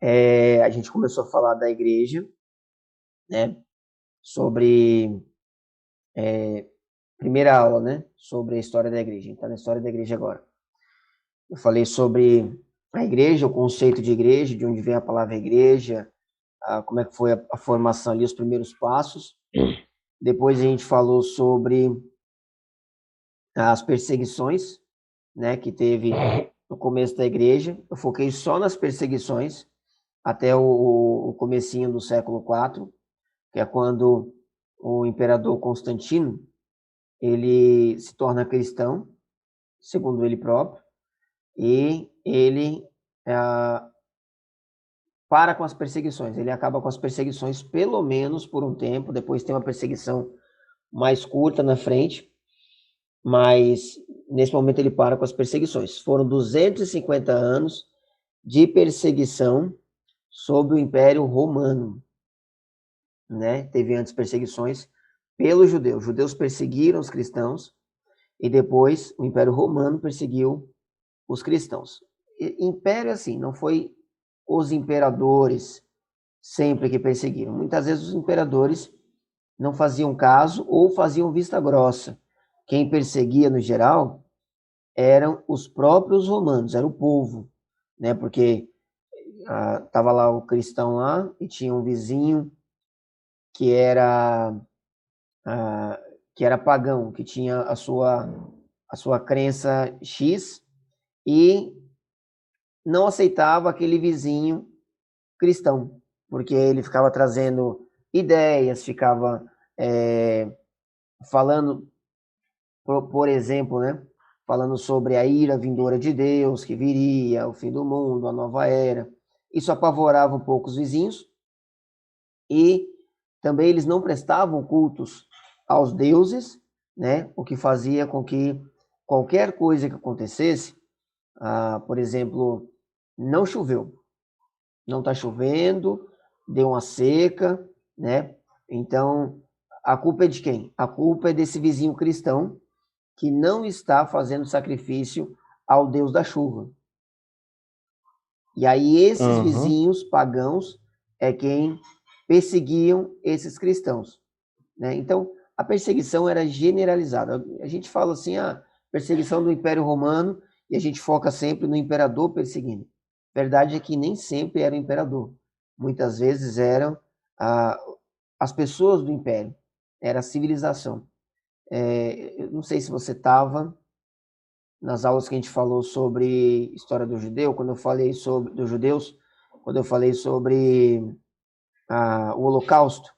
A gente começou a falar da igreja, né? Sobre primeira aula, né? Sobre a história da igreja. A gente está na história da igreja agora. Eu falei sobre a igreja, o conceito de igreja, de onde vem a palavra igreja, como é que foi a formação ali, os primeiros passos. Depois a gente falou sobre as perseguições, né? Que teve no começo da igreja. Eu foquei só nas perseguições até o comecinho do século IV, que é quando o imperador Constantino ele se torna cristão, segundo ele próprio, e ele para com as perseguições. Ele acaba com as perseguições pelo menos por um tempo, depois tem uma perseguição mais curta na frente, mas nesse momento ele para com as perseguições. Foram 250 anos de perseguição sob o Império Romano, né? Teve antes perseguições pelos judeus. Os judeus perseguiram os cristãos e depois o Império Romano perseguiu os cristãos. Império, assim, não foi os imperadores sempre que perseguiram. Muitas vezes os imperadores não faziam caso ou faziam vista grossa. Quem perseguia, no geral, eram os próprios romanos, era o povo, né? Porque estava lá o cristão lá e tinha um vizinho que era que era pagão, que tinha a sua crença X e não aceitava aquele vizinho cristão, porque ele ficava trazendo ideias, ficava falando, por exemplo, né, falando sobre a ira vindoura de Deus, que viria, o fim do mundo, a nova era. Isso apavorava um pouco os vizinhos e também eles não prestavam cultos aos deuses, né, o que fazia com que qualquer coisa que acontecesse, por exemplo, não choveu, não está chovendo, deu uma seca, né? Então, a culpa é de quem? A culpa é desse vizinho cristão que não está fazendo sacrifício ao Deus da chuva. E aí esses Aham. vizinhos pagãos é quem perseguiam esses cristãos, né? Então, a perseguição era generalizada. A gente fala assim, a perseguição do Império Romano, e a gente foca sempre no imperador perseguindo. A verdade é que nem sempre era o imperador. Muitas vezes eram as pessoas do império, era a civilização. Eu não sei se você estava nas aulas que a gente falou sobre história do judeu, quando eu falei sobre dos judeus, quando eu falei sobre o Holocausto.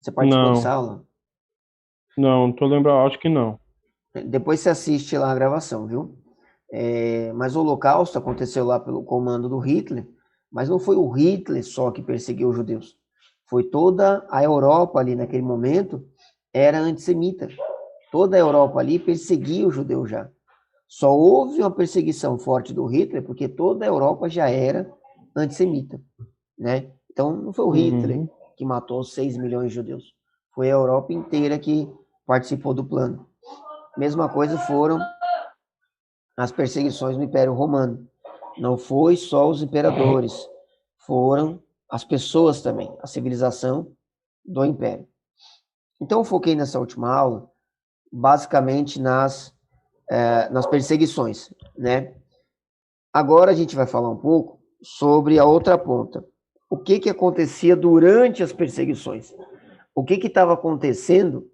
Você participou dessa Não, aula? não tô lembrando, acho que não. Depois você assiste lá a gravação, viu? Mas o Holocausto aconteceu lá pelo comando do Hitler, mas não foi o Hitler só que perseguiu os judeus. Foi toda a Europa ali naquele momento era antissemita. Toda a Europa ali perseguia os judeus já. Só houve uma perseguição forte do Hitler porque toda a Europa já era antissemita, né? Então não foi o Hitler Uhum. que matou 6 milhões de judeus. Foi a Europa inteira que participou do plano. Mesma coisa foram as perseguições no Império Romano. Não foi só os imperadores, foram as pessoas também, a civilização do Império. Então eu foquei nessa última aula, basicamente nas perseguições, né? Agora a gente vai falar um pouco sobre a outra ponta. O que que acontecia durante as perseguições? O que estava acontecendo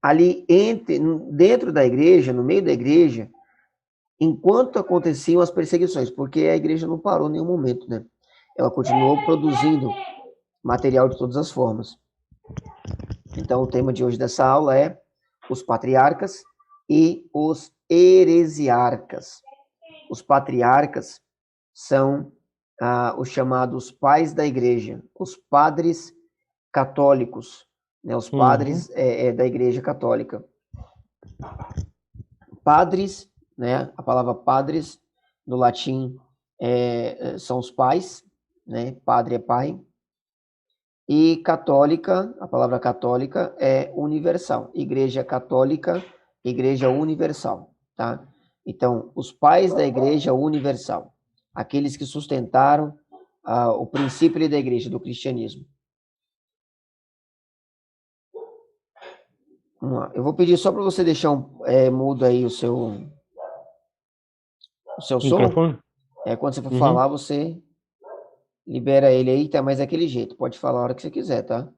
ali dentro da igreja, no meio da igreja, enquanto aconteciam as perseguições, porque a igreja não parou em nenhum momento, né? Ela continuou produzindo material de todas as formas. Então, o tema de hoje dessa aula é os patriarcas e os heresiarcas. Os patriarcas são os chamados pais da igreja, os padres católicos, né? Os Uhum. padres da igreja católica. Padres, né? A palavra padres no latim são os pais, né? Padre é pai. E católica, a palavra católica é universal. Igreja católica, igreja universal, tá? Então, os pais da igreja universal. aqueles que sustentaram o princípio da igreja, do cristianismo. Vamos lá. Eu vou pedir só para você deixar mudo aí o seu som. Microfone? Quando você for Uhum. falar, você libera ele aí, tá? Mas daquele jeito. Pode falar a hora que você quiser, tá?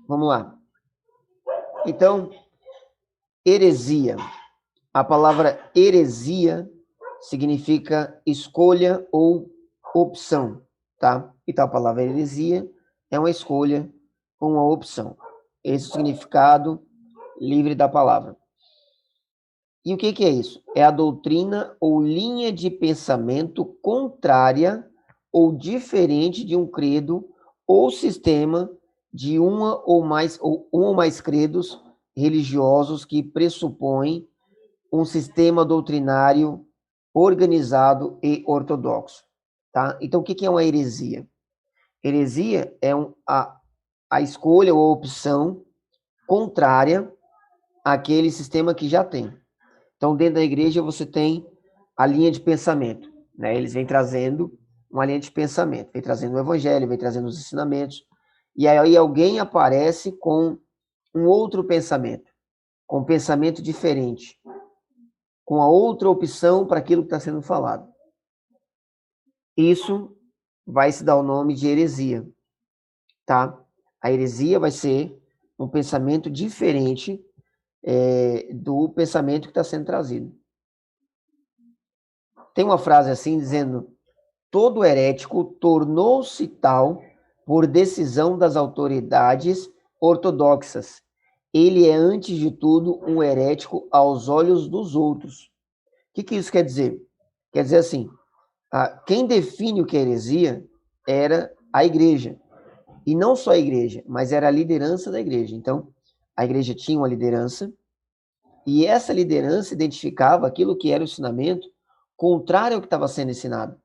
Vamos lá. Então, heresia. A palavra heresia significa escolha ou opção, tá? Então, a palavra heresia é uma escolha ou uma opção. Esse é o significado livre da palavra. E o que é isso? É a doutrina ou linha de pensamento contrária ou diferente de um credo ou sistema de um ou mais credos religiosos que pressupõem um sistema doutrinário organizado e ortodoxo, tá? Então, o que é uma heresia? Heresia é a escolha ou a opção contrária àquele sistema que já tem. Então, dentro da igreja, você tem a linha de pensamento, né? Eles vêm trazendo uma linha de pensamento, vem trazendo o evangelho, vem trazendo os ensinamentos, e aí alguém aparece com um outro pensamento, com um pensamento diferente, com a outra opção para aquilo que está sendo falado. Isso vai se dar o nome de heresia, tá? A heresia vai ser um pensamento diferente do pensamento que está sendo trazido. Tem uma frase assim dizendo: todo herético tornou-se tal por decisão das autoridades ortodoxas. Ele é, antes de tudo, um herético aos olhos dos outros. O que isso quer dizer? Quer dizer assim, quem define o que é heresia era a igreja. E não só a igreja, mas era a liderança da igreja. Então, a igreja tinha uma liderança, e essa liderança identificava aquilo que era o ensinamento contrário ao que estava sendo ensinado.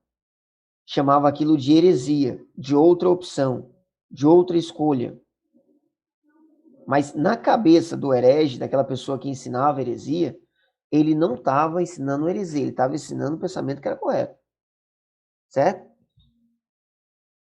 Chamava aquilo de heresia, de outra opção, de outra escolha. Mas na cabeça do herege, daquela pessoa que ensinava heresia, ele não estava ensinando heresia, ele estava ensinando o pensamento que era correto. Certo?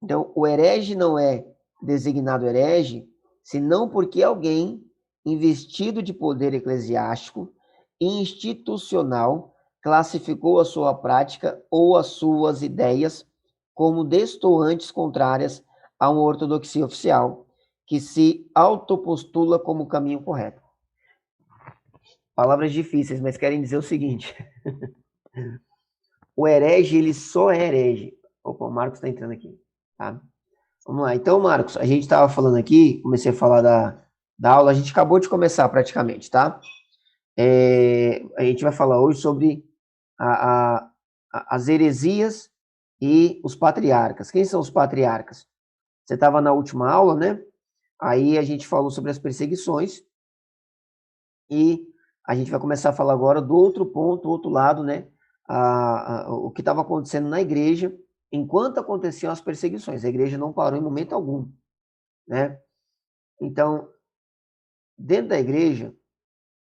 Então, o herege não é designado herege, senão porque alguém investido de poder eclesiástico e institucional classificou a sua prática ou as suas ideias como destoantes contrárias a uma ortodoxia oficial, que se autopostula como o caminho correto. Palavras difíceis, mas querem dizer o seguinte: o herege, ele só é herege. Opa, o Marcos está entrando aqui, tá? Vamos lá. Então, Marcos, a gente estava falando aqui, comecei a falar da aula, a gente acabou de começar praticamente, tá? A gente vai falar hoje sobre as heresias e os patriarcas. Quem são os patriarcas? Você estava na última aula, né? Aí a gente falou sobre as perseguições e a gente vai começar a falar agora do outro ponto, do outro lado, né? O que estava acontecendo na igreja enquanto aconteciam as perseguições. A igreja não parou em momento algum, né? Então, dentro da igreja,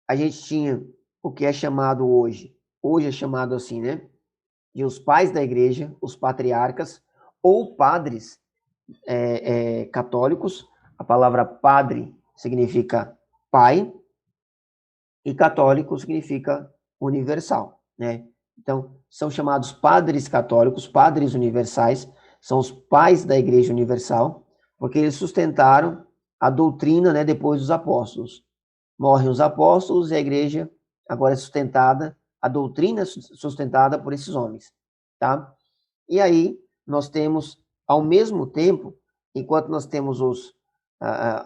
a gente tinha o que é chamado hoje é chamado assim, né? De os pais da igreja, os patriarcas, ou padres católicos. A palavra padre significa pai, e católico significa universal, né? Então, são chamados padres católicos, padres universais, são os pais da Igreja Universal, porque eles sustentaram a doutrina, né, depois dos apóstolos. Morrem os apóstolos e a igreja agora é sustentada, a doutrina é sustentada por esses homens, tá? E aí nós temos, ao mesmo tempo, enquanto nós temos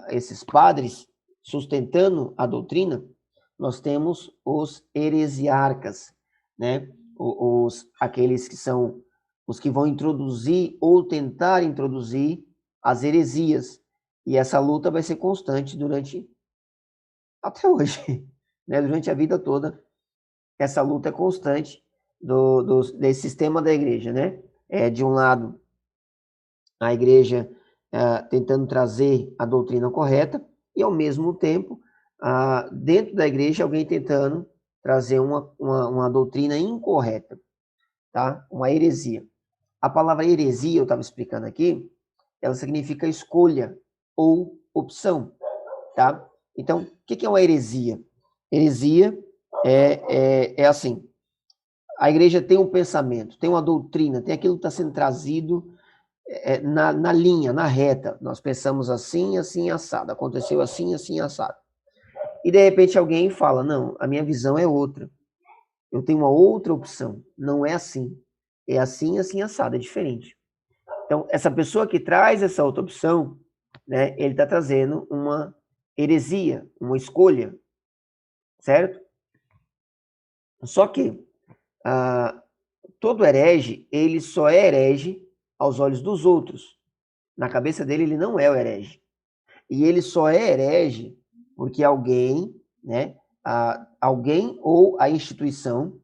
esses padres sustentando a doutrina, nós temos os heresiarcas, né? Aqueles que são os que vão introduzir ou tentar introduzir as heresias. E essa luta vai ser constante até hoje, né? Durante a vida toda, essa luta é constante desse sistema da igreja, né? De um lado, a igreja tentando trazer a doutrina correta, e ao mesmo tempo, dentro da igreja, alguém tentando trazer uma doutrina incorreta, tá? Uma heresia. A palavra heresia, eu estava explicando aqui, ela significa escolha ou opção, tá? Então, o que é uma heresia? Heresia é assim, a igreja tem um pensamento, tem uma doutrina, tem aquilo que está sendo trazido na linha, na reta. Nós pensamos assim, assim, assado. Aconteceu assim, assim, assado. E de repente alguém fala, não, a minha visão é outra. Eu tenho uma outra opção. Não é assim. É assim, assim, assado. É diferente. Então, essa pessoa que traz essa outra opção, né, ele está trazendo uma heresia, uma escolha, certo? Só que todo herege, ele só é herege aos olhos dos outros. Na cabeça dele, ele não é o herege. E ele só é herege porque alguém, né, alguém ou a instituição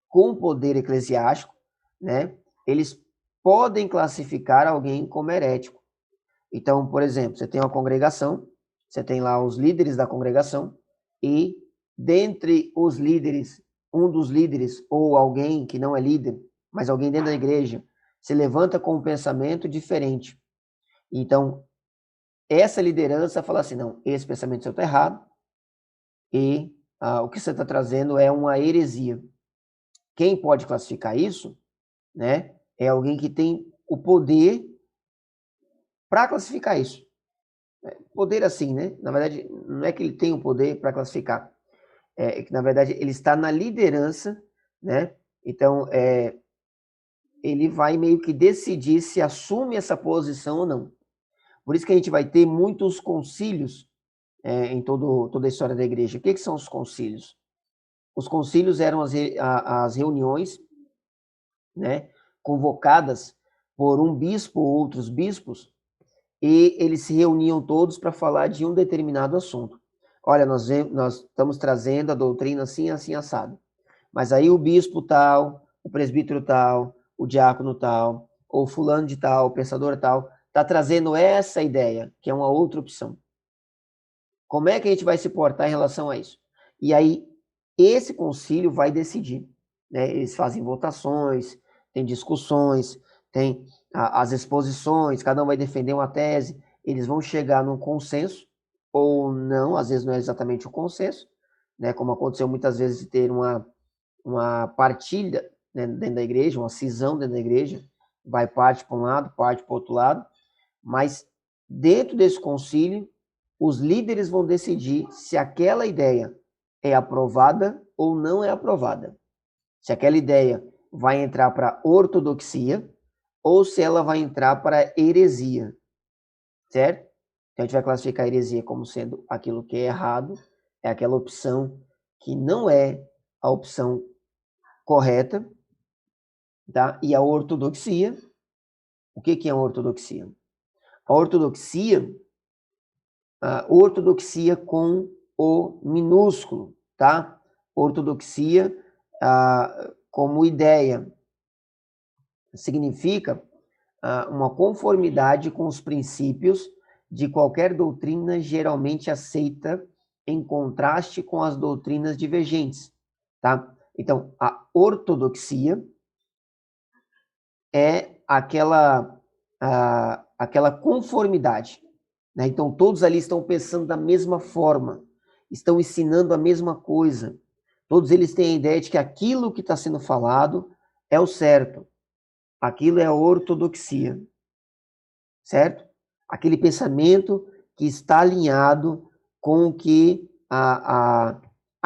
com poder eclesiástico, né, eles podem classificar alguém como herético. Então, por exemplo, você tem uma congregação, você tem lá os líderes da congregação, e dentre os líderes, um dos líderes, ou alguém que não é líder, mas alguém dentro da igreja, se levanta com um pensamento diferente. Então, essa liderança fala assim, não, esse pensamento seu está errado, e o que você está trazendo é uma heresia. Quem pode classificar isso, né, é alguém que tem o poder para classificar isso. Poder assim, né? Na verdade, não é que ele tem o poder para classificar, é que na verdade ele está na liderança, né? Então, ele vai meio que decidir se assume essa posição ou não. Por isso que a gente vai ter muitos concílios em toda a história da igreja. O que são os concílios? Os concílios eram as reuniões, né, convocadas por um bispo ou outros bispos, e eles se reuniam todos para falar de um determinado assunto. Olha, nós estamos trazendo a doutrina assim, assim, assado. Mas aí o bispo tal, o presbítero tal, o diácono tal, ou fulano de tal, o pensador tal, está trazendo essa ideia, que é uma outra opção. Como é que a gente vai se portar em relação a isso? E aí, esse concílio vai decidir, né? Eles fazem votações, tem discussões, tem as exposições, cada um vai defender uma tese, eles vão chegar num consenso, ou não, às vezes não é exatamente o consenso, né? Como aconteceu muitas vezes de ter uma partilha, né, dentro da igreja, uma cisão dentro da igreja, vai parte para um lado, parte para o outro lado, mas dentro desse concílio, os líderes vão decidir se aquela ideia é aprovada ou não é aprovada. Se aquela ideia vai entrar para ortodoxia ou se ela vai entrar para heresia, certo? Então a gente vai classificar a heresia como sendo aquilo que é errado, é aquela opção que não é a opção correta, tá? E a ortodoxia, o que é a ortodoxia? A ortodoxia com o minúsculo, tá? Ortodoxia como ideia significa uma conformidade com os princípios de qualquer doutrina geralmente aceita em contraste com as doutrinas divergentes, tá? Então, a ortodoxia é aquela conformidade, né? Então, todos ali estão pensando da mesma forma, estão ensinando a mesma coisa. Todos eles têm a ideia de que aquilo que está sendo falado é o certo. Aquilo é a ortodoxia, certo? Aquele pensamento que está alinhado com o que a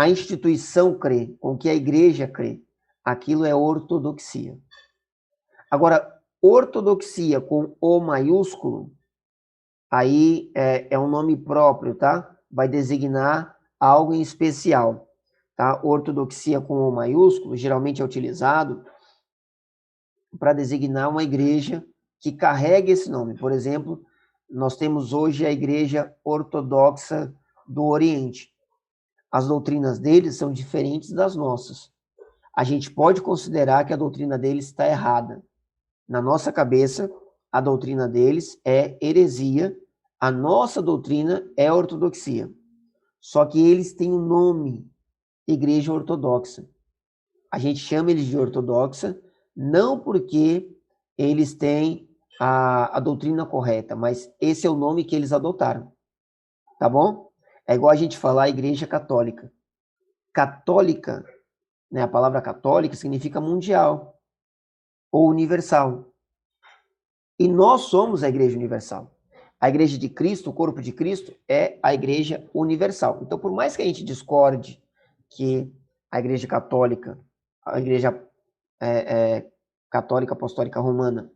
instituição crê, com o que a igreja crê. Aquilo é ortodoxia. Agora, ortodoxia com O maiúsculo, aí é um nome próprio, tá? Vai designar algo em especial, tá? Ortodoxia com O maiúsculo geralmente é utilizado para designar uma igreja que carrega esse nome. Por exemplo, nós temos hoje a Igreja Ortodoxa do Oriente. As doutrinas deles são diferentes das nossas. A gente pode considerar que a doutrina deles está errada. Na nossa cabeça, a doutrina deles é heresia, A nossa doutrina é a ortodoxia. Só que eles têm um nome, Igreja Ortodoxa. A gente chama eles de ortodoxa, não porque eles têm a doutrina correta, mas esse é o nome que eles adotaram. Tá bom? É igual a gente falar Igreja Católica. Católica, né, a palavra católica significa mundial ou universal. E nós somos a Igreja Universal. A Igreja de Cristo, o corpo de Cristo, é a Igreja Universal. Então, por mais que a gente discorde que a Igreja Católica, a Igreja Católica Apostólica Romana,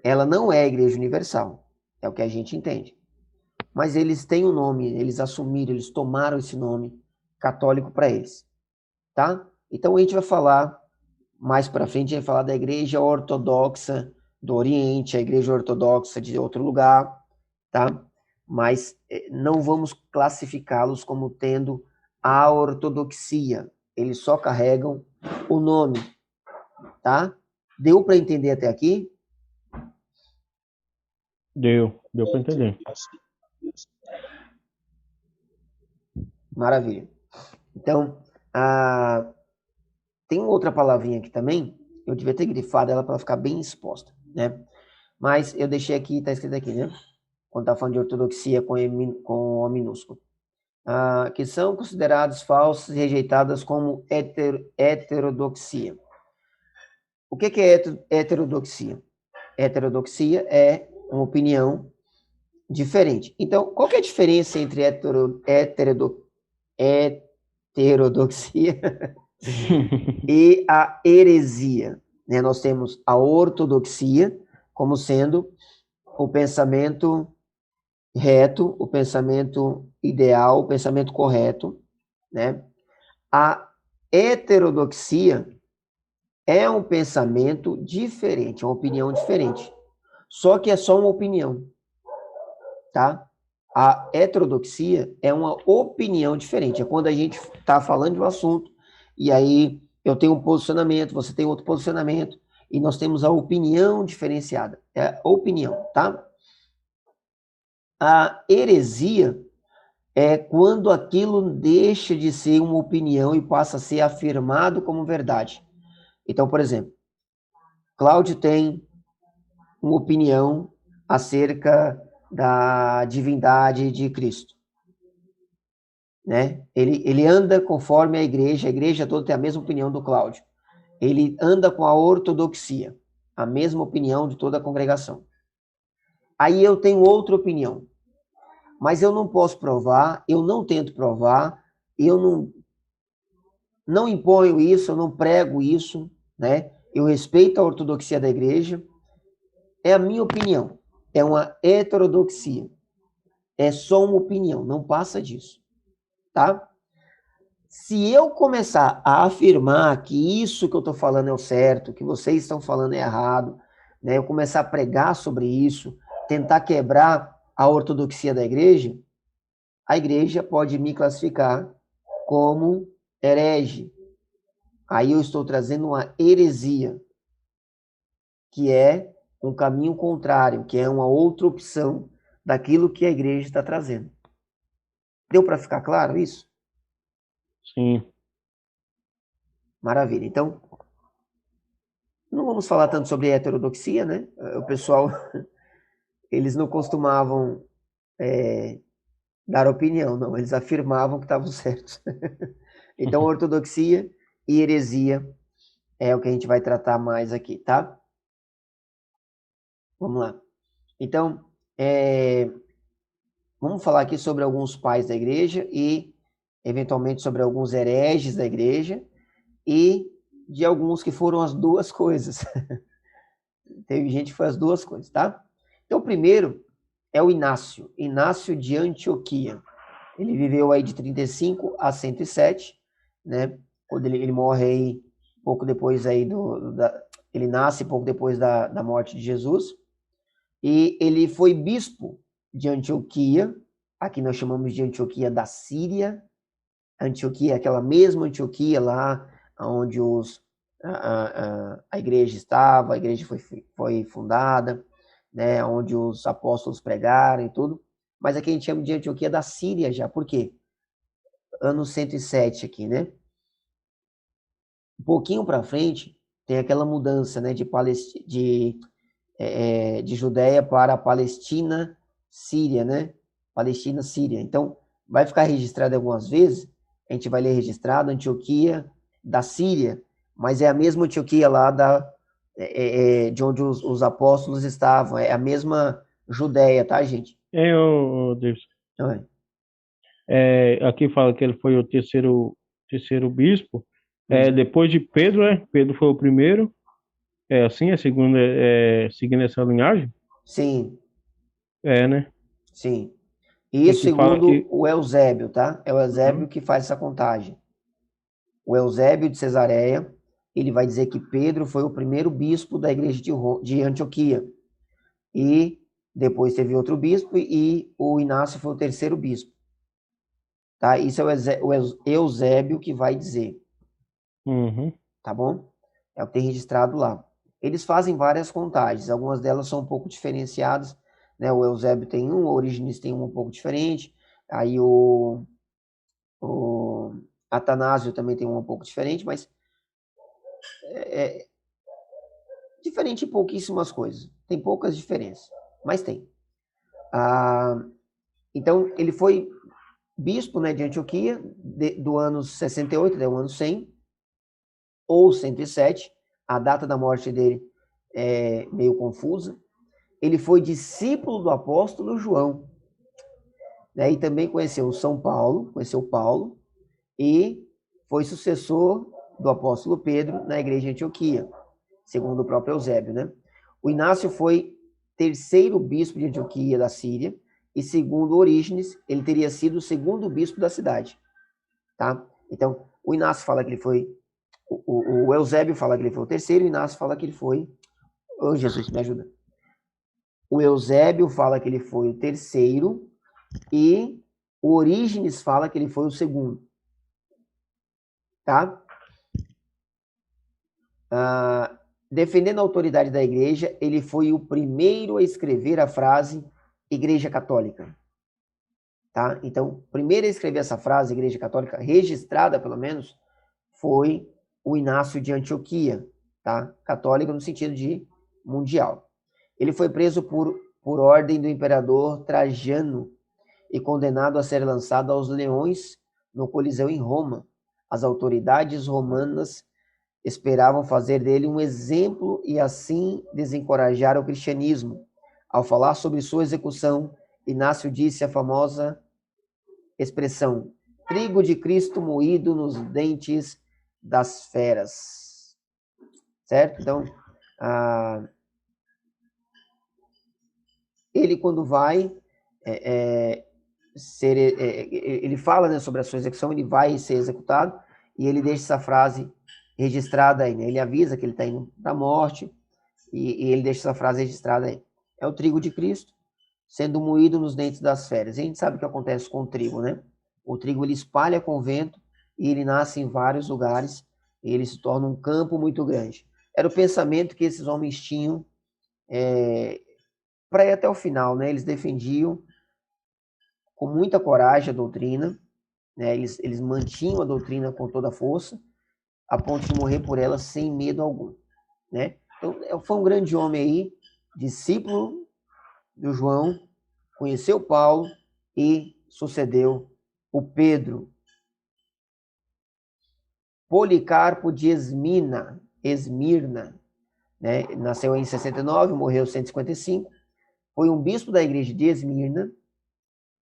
ela não é a Igreja Universal, é o que a gente entende. Mas eles têm um nome, eles assumiram, eles tomaram esse nome católico para eles, tá? Então a gente vai falar mais para frente, a gente vai falar da Igreja Ortodoxa do Oriente, a Igreja Ortodoxa de outro lugar, tá? Mas não vamos classificá-los como tendo a ortodoxia. Eles só carregam o nome, tá? Deu para entender até aqui? Deu para entender. Maravilha. Então, tem outra palavrinha aqui também, eu devia ter grifado ela para ficar bem exposta, né? Mas eu deixei aqui, está escrito aqui, né? Quando está falando de ortodoxia com O minúsculo. Que são consideradas falsas e rejeitadas como heterodoxia. O que é heterodoxia? Heterodoxia é uma opinião diferente. Então, qual que é a diferença entre heterodoxia e a heresia? Né? Nós temos a ortodoxia como sendo o pensamento reto, o pensamento ideal, o pensamento correto, né? A heterodoxia é um pensamento diferente, é uma opinião diferente. Só que é só uma opinião, tá? A heterodoxia é uma opinião diferente. É quando a gente está falando de um assunto e aí eu tenho um posicionamento, você tem outro posicionamento e nós temos a opinião diferenciada. É opinião, tá? A heresia é quando aquilo deixa de ser uma opinião e passa a ser afirmado como verdade. Então, por exemplo, Cláudio tem uma opinião acerca da divindade de Cristo, né? Ele anda conforme a igreja toda tem a mesma opinião do Cláudio. Ele anda com a ortodoxia, a mesma opinião de toda a congregação. Aí eu tenho outra opinião, mas eu não posso provar, eu não tento provar, eu não imponho isso, eu não prego isso, né? Eu respeito a ortodoxia da igreja, é a minha opinião, é uma heterodoxia, é só uma opinião, não passa disso, tá? Se eu começar a afirmar que isso que eu estou falando é o certo, que vocês estão falando é errado, né? Eu começar a pregar sobre isso, tentar quebrar a ortodoxia da igreja, a igreja pode me classificar como herege. Aí eu estou trazendo uma heresia, que é um caminho contrário, que é uma outra opção daquilo que a igreja está trazendo. Deu para ficar claro isso? Sim. Maravilha. Então, não vamos falar tanto sobre heterodoxia, né? O pessoal, eles não costumavam dar opinião, não. Eles afirmavam que estavam certos. Então, ortodoxia e heresia é o que a gente vai tratar mais aqui, tá? Vamos lá. Então, vamos falar aqui sobre alguns pais da igreja e, eventualmente, sobre alguns hereges da igreja e de alguns que foram as duas coisas. Teve gente que foi as duas coisas, tá? Então, o primeiro é o Inácio de Antioquia. Ele viveu aí de 35 a 107, né? Quando ele morre aí pouco depois aí ele nasce pouco depois da morte de Jesus. E ele foi bispo de Antioquia, aqui nós chamamos de Antioquia da Síria. Antioquia, aquela mesma Antioquia lá onde a igreja estava, a igreja foi fundada, né, onde os apóstolos pregaram e tudo, mas aqui a gente chama de Antioquia da Síria já, por quê? Ano 107 aqui, né? Um pouquinho para frente, tem aquela mudança, né, de Judéia para a Palestina, Síria, né? Palestina, Síria. Então, vai ficar registrado algumas vezes, a gente vai ler registrado Antioquia da Síria, mas é a mesma Antioquia lá de onde os apóstolos estavam, é a mesma Judéia, tá, gente? Davis. Então, Aqui fala que ele foi o terceiro bispo. isso. Depois de Pedro, né? Pedro foi o primeiro. É assim, a segunda seguindo essa linhagem? Sim, Né? sim. E isso Aqui fala segundo que. o Eusébio, tá? É o Eusébio Uhum, que faz essa contagem. O Eusébio de Cesareia, ele vai dizer que Pedro foi o primeiro bispo da igreja de Antioquia. E depois teve outro bispo e o Inácio foi o terceiro bispo. Tá? Isso é o Eusébio que vai dizer, uhum, tá bom? É o que tem registrado lá. Eles fazem várias contagens, algumas delas são um pouco diferenciadas, né? O Eusébio tem um, o Orígenes tem um pouco diferente, aí o Atanásio também tem um pouco diferente, mas é diferente em pouquíssimas coisas. Tem poucas diferenças, mas tem. Ah, então, ele foi bispo, né, de Antioquia do ano 68, né, o ano 100, ou 107. A data da morte dele é meio confusa. Ele foi discípulo do apóstolo João, né, e também conheceu São Paulo, conheceu Paulo, e foi sucessor do apóstolo Pedro na igreja de Antioquia, segundo o próprio Eusébio, né? O Inácio foi terceiro bispo de Antioquia da Síria, e segundo Orígenes, ele teria sido o segundo bispo da cidade, tá? Então, o Inácio fala que ele foi, o Eusébio fala que ele foi o terceiro, o Inácio fala que ele foi, oh Jesus, me ajuda. O Eusébio fala que ele foi o terceiro, e o Orígenes fala que ele foi o segundo, tá? Defendendo a autoridade da igreja, ele foi o primeiro a escrever a frase Igreja Católica. Tá? Então, o primeiro a escrever essa frase, Igreja Católica, registrada pelo menos, foi o Inácio de Antioquia, tá? Católico no sentido de mundial. Ele foi preso por ordem do imperador Trajano e condenado a ser lançado aos leões no Coliseu em Roma. As autoridades romanas esperavam fazer dele um exemplo e assim desencorajar o cristianismo. Ao falar sobre sua execução, Inácio disse a famosa expressão: trigo de Cristo moído nos dentes das feras. Certo? Então, ele quando vai ele fala, né, sobre a sua execução, ele vai ser executado e ele deixa essa frase registrada aí, né? Ele avisa que ele está indo para a morte e ele deixa essa frase registrada aí. É o trigo de Cristo sendo moído nos dentes das feras. E a gente sabe o que acontece com o trigo, né? O trigo ele espalha com o vento e ele nasce em vários lugares e ele se torna um campo muito grande. Era o pensamento que esses homens tinham para ir até o final, né? Eles defendiam com muita coragem a doutrina, né? Eles mantinham a doutrina com toda a força, a ponto de morrer por ela sem medo algum, né? Então, foi um grande homem aí, discípulo do João, conheceu Paulo e sucedeu o Pedro. Policarpo de Esmirna, né? Nasceu em 69, morreu em 155, foi um bispo da igreja de Esmirna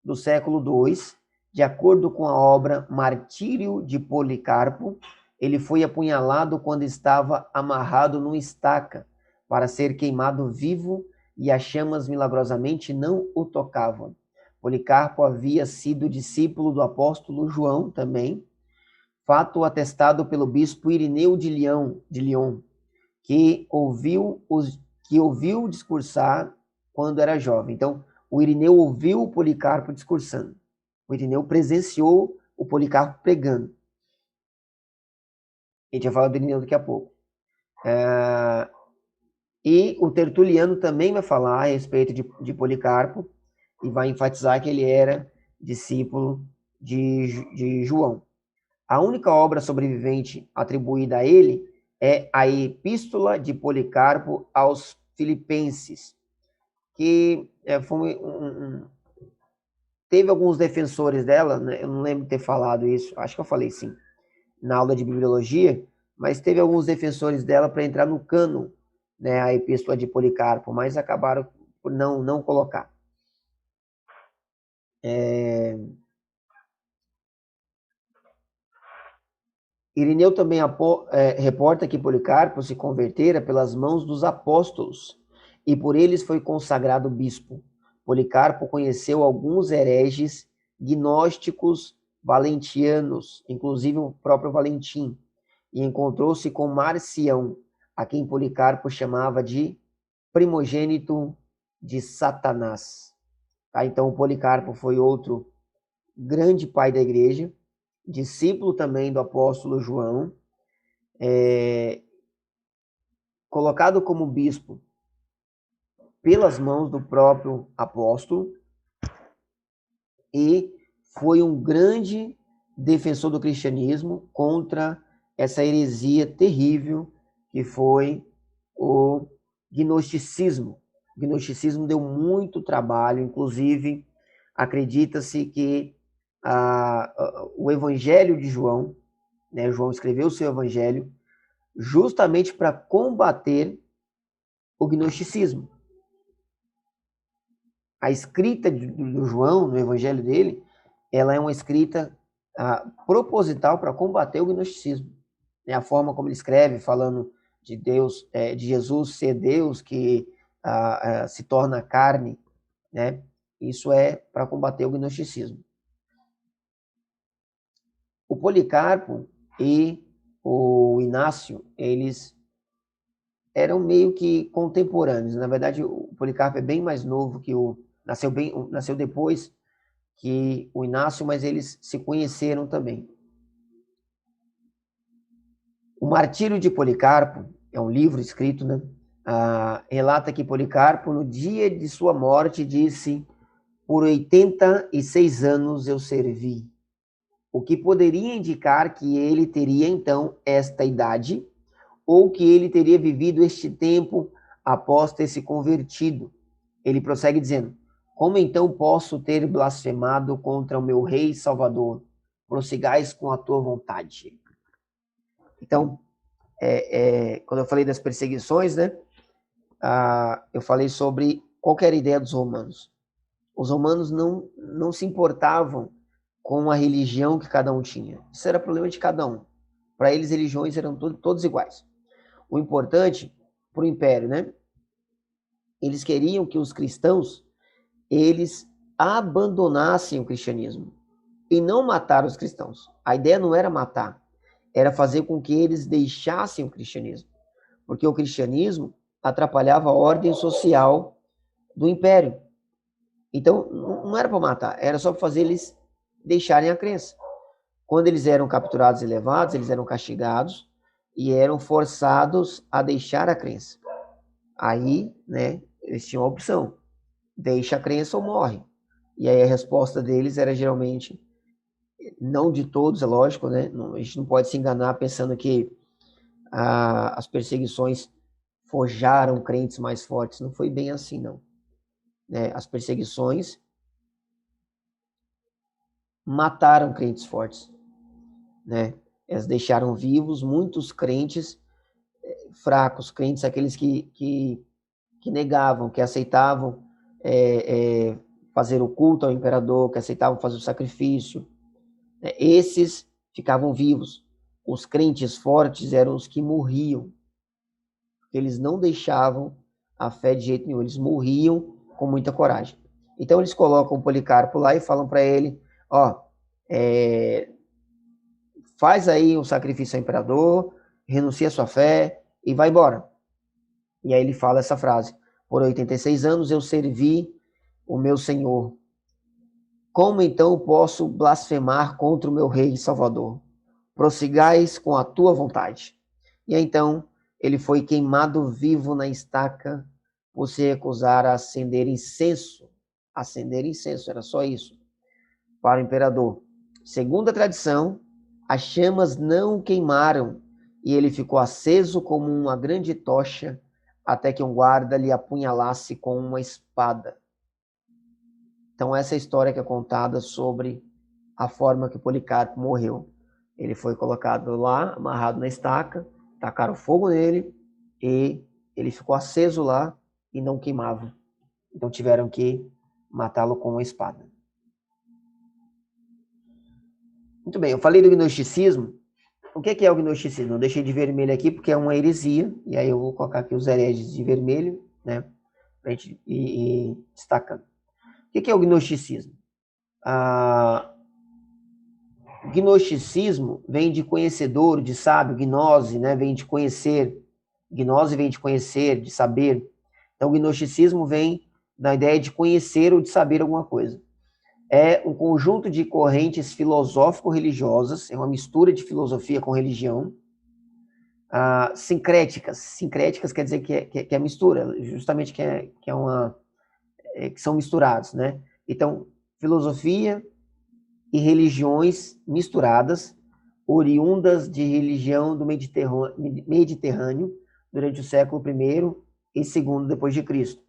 do século II. De acordo com a obra Martírio de Policarpo, ele foi apunhalado quando estava amarrado numa estaca para ser queimado vivo e as chamas milagrosamente não o tocavam. Policarpo havia sido discípulo do apóstolo João também, fato atestado pelo bispo Irineu de Lyon, que ouviu discursar quando era jovem. Então, o Irineu ouviu o Policarpo discursando. O Irineu presenciou o Policarpo pregando. A gente vai falar do Irineu daqui a pouco. E o Tertuliano também vai falar a respeito de Policarpo e vai enfatizar que ele era discípulo de João. A única obra sobrevivente atribuída a ele é a Epístola de Policarpo aos Filipenses, que teve alguns defensores dela, né? Eu não lembro de ter falado isso, acho que eu falei sim, na aula de bibliologia, mas teve alguns defensores dela para entrar no cânon, né, a Epístola de Policarpo, mas acabaram por não colocar. Irineu também reporta que Policarpo se convertera pelas mãos dos apóstolos e por eles foi consagrado bispo. Policarpo conheceu alguns hereges gnósticos valentianos, inclusive o próprio Valentim, e encontrou-se com Marcião, a quem Policarpo chamava de primogênito de Satanás. Tá? Então, o Policarpo foi outro grande pai da igreja, discípulo também do apóstolo João, colocado como bispo pelas mãos do próprio apóstolo, e foi um grande defensor do cristianismo contra essa heresia terrível que foi o gnosticismo. O gnosticismo deu muito trabalho, inclusive acredita-se que o evangelho de João, né, João escreveu o seu evangelho justamente para combater o gnosticismo. A escrita do João, no evangelho dele, ela é uma escrita proposital para combater o gnosticismo. É a forma como ele escreve, falando de Deus, de Jesus ser Deus que se torna carne, né? Isso é para combater o gnosticismo. O Policarpo e o Inácio, eles eram meio que contemporâneos. Na verdade, o Policarpo é bem mais novo que nasceu depois que o Inácio, mas eles se conheceram também. O Martírio de Policarpo é um livro escrito, né? Relata que Policarpo, no dia de sua morte, disse: por 86 anos eu servi, o que poderia indicar que ele teria então esta idade, ou que ele teria vivido este tempo após ter se convertido. Ele prossegue dizendo: como então posso ter blasfemado contra o meu rei Salvador? Prossigais com a tua vontade. Então, quando eu falei das perseguições, né, eu falei sobre qual era a ideia dos romanos. Os romanos não se importavam com a religião que cada um tinha. Isso era problema de cada um. Para eles, religiões eram todos iguais. O importante para o império, né? Eles queriam que os cristãos eles abandonassem o cristianismo e não matar os cristãos. A ideia não era matar, era fazer com que eles deixassem o cristianismo, porque o cristianismo atrapalhava a ordem social do império. Então, não era para matar, era só para fazer eles deixarem a crença. Quando eles eram capturados e levados, eles eram castigados e eram forçados a deixar a crença. Aí, né, eles tinham a opção: deixa a crença ou morre. E aí a resposta deles era geralmente, não de todos, é lógico, né? A gente não pode se enganar pensando que as perseguições forjaram crentes mais fortes. Não foi bem assim, não. Né? As perseguições mataram crentes fortes, né? Elas deixaram vivos muitos crentes fracos, crentes aqueles que negavam, que aceitavam fazer o culto ao imperador, que aceitavam fazer o sacrifício. Esses ficavam vivos. Os crentes fortes eram os que morriam, porque eles não deixavam a fé de jeito nenhum, eles morriam com muita coragem. Então eles colocam o Policarpo lá e falam para ele: faz aí um sacrifício ao imperador, renuncia a sua fé e vai embora. E aí ele fala essa frase: por 86 anos eu servi o meu Senhor. Como então posso blasfemar contra o meu rei e Salvador? Prossigais com a tua vontade. E então ele foi queimado vivo na estaca por se recusar a acender incenso. Acender incenso, era só isso, para o imperador. Segundo a tradição, as chamas não o queimaram e ele ficou aceso como uma grande tocha até que um guarda lhe apunhalasse com uma espada. Então essa é a história que é contada sobre a forma que Policarpo morreu. Ele foi colocado lá, amarrado na estaca, tacaram fogo nele e ele ficou aceso lá e não queimava. Então tiveram que matá-lo com uma espada. Muito bem, eu falei do gnosticismo. O que é o gnosticismo? Eu deixei de vermelho aqui porque é uma heresia, e aí eu vou colocar aqui os hereges de vermelho, né, pra gente ir destacando. O que é o gnosticismo? Gnosticismo vem de conhecedor, de sábio, gnose, né, vem de conhecer. Gnose vem de conhecer, de saber. Então, o gnosticismo vem da ideia de conhecer ou de saber alguma coisa. É um conjunto de correntes filosófico-religiosas, é uma mistura de filosofia com religião, sincréticas. Sincréticas quer dizer que é mistura, justamente que são misturados, né? Então, filosofia e religiões misturadas, oriundas de religião do Mediterrâneo durante o século I e II depois de Cristo.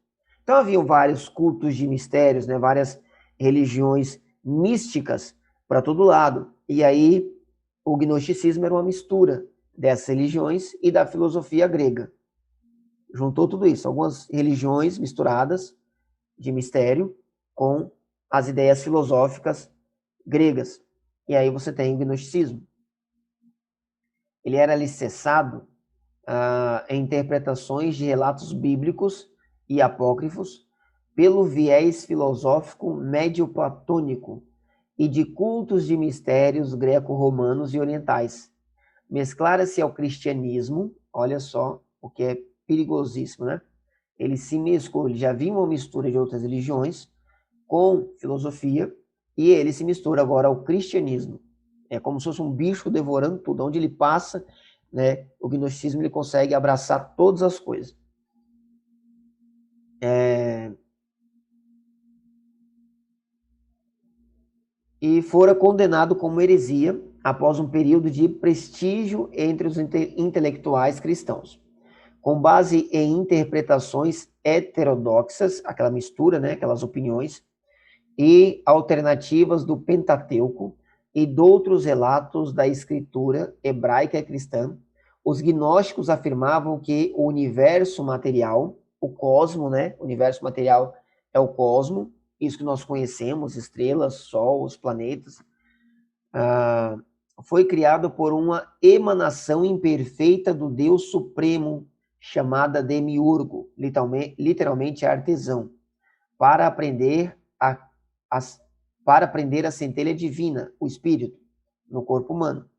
Então haviam vários cultos de mistérios, né? Várias religiões místicas para todo lado. E aí o gnosticismo era uma mistura dessas religiões e da filosofia grega. Juntou tudo isso, algumas religiões misturadas de mistério com as ideias filosóficas gregas. E aí você tem o gnosticismo. Ele era alicerçado em interpretações de relatos bíblicos e apócrifos pelo viés filosófico médio-platônico e de cultos de mistérios greco-romanos e orientais. Mesclara-se ao cristianismo, olha só, o que é perigosíssimo, né? Ele se mesclou, ele já havia uma mistura de outras religiões com filosofia, e ele se mistura agora ao cristianismo. É como se fosse um bicho devorando tudo. Onde ele passa, né, o gnosticismo ele consegue abraçar todas as coisas. E fora condenado como heresia após um período de prestígio entre os intelectuais cristãos. Com base em interpretações heterodoxas, aquela mistura, né, aquelas opiniões, e alternativas do Pentateuco e de outros relatos da escritura hebraica e cristã, os gnósticos afirmavam que o universo material, o cosmo, né? O universo material é o cosmo, isso que nós conhecemos, estrelas, sol, os planetas, foi criado por uma emanação imperfeita do Deus Supremo, chamada Demiurgo, literalmente artesão, para aprender a centelha divina, o espírito, no corpo humano.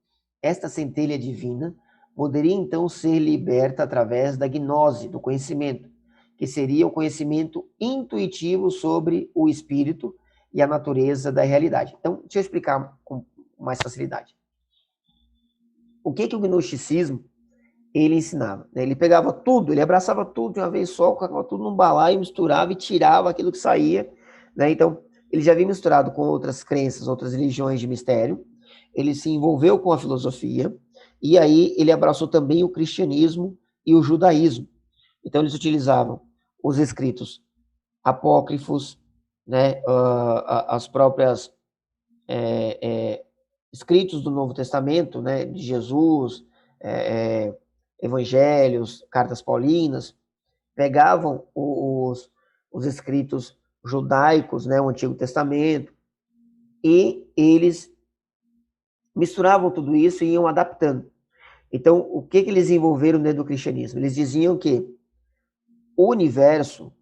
Esta centelha divina poderia então ser liberta através da gnose, do conhecimento, que seria o conhecimento intuitivo sobre o espírito e a natureza da realidade. Então, deixa eu explicar com mais facilidade. O que o gnosticismo ele ensinava? Ele pegava tudo, ele abraçava tudo de uma vez só, colocava tudo num balaio, misturava e tirava aquilo que saía, né? Então, ele já havia misturado com outras crenças, outras religiões de mistério, ele se envolveu com a filosofia, e aí ele abraçou também o cristianismo e o judaísmo. Então, eles utilizavam os escritos apócrifos, né, as próprias escritos do Novo Testamento, né, de Jesus, evangelhos, cartas paulinas, pegavam os escritos judaicos, né, o Antigo Testamento, e eles misturavam tudo isso e iam adaptando. Então, o que eles envolveram dentro do cristianismo? Eles diziam que o universo,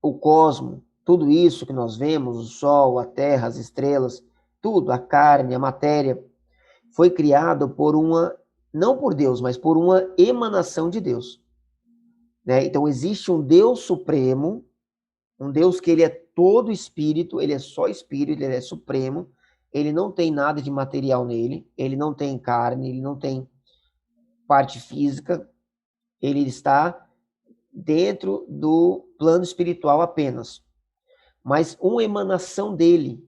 o cosmo, tudo isso que nós vemos, o sol, a terra, as estrelas, tudo, a carne, a matéria, foi criado por não por Deus, mas por uma emanação de Deus. Né? Então, existe um Deus supremo, um Deus que ele é todo espírito, ele é só espírito, ele é supremo, ele não tem nada de material nele, ele não tem carne, ele não tem parte física, ele está dentro do plano espiritual apenas. Mas uma emanação dele,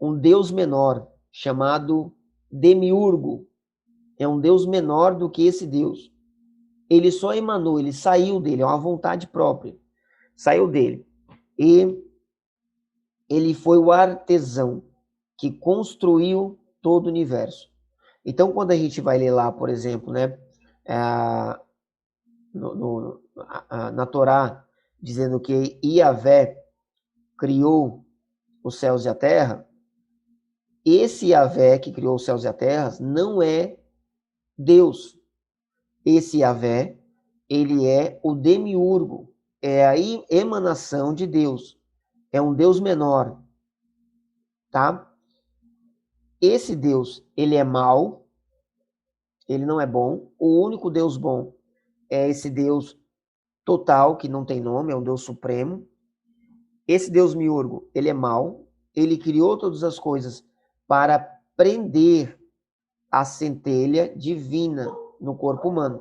um Deus menor, chamado Demiurgo, é um Deus menor do que esse Deus. Ele só emanou, ele saiu dele, é uma vontade própria. Saiu dele. E ele foi o artesão que construiu todo o universo. Então, quando a gente vai ler lá, por exemplo, né, na Torá, dizendo que Iavé criou os céus e a terra, esse Iavé que criou os céus e a terra não é Deus. Esse Iavé, ele é o demiurgo, é a emanação de Deus, é um Deus menor, tá? Esse Deus, ele é mau, ele não é bom. O único Deus bom é esse Deus total, que não tem nome, é um Deus supremo. Esse Deus miurgo, ele é mau, ele criou todas as coisas para prender a centelha divina no corpo humano.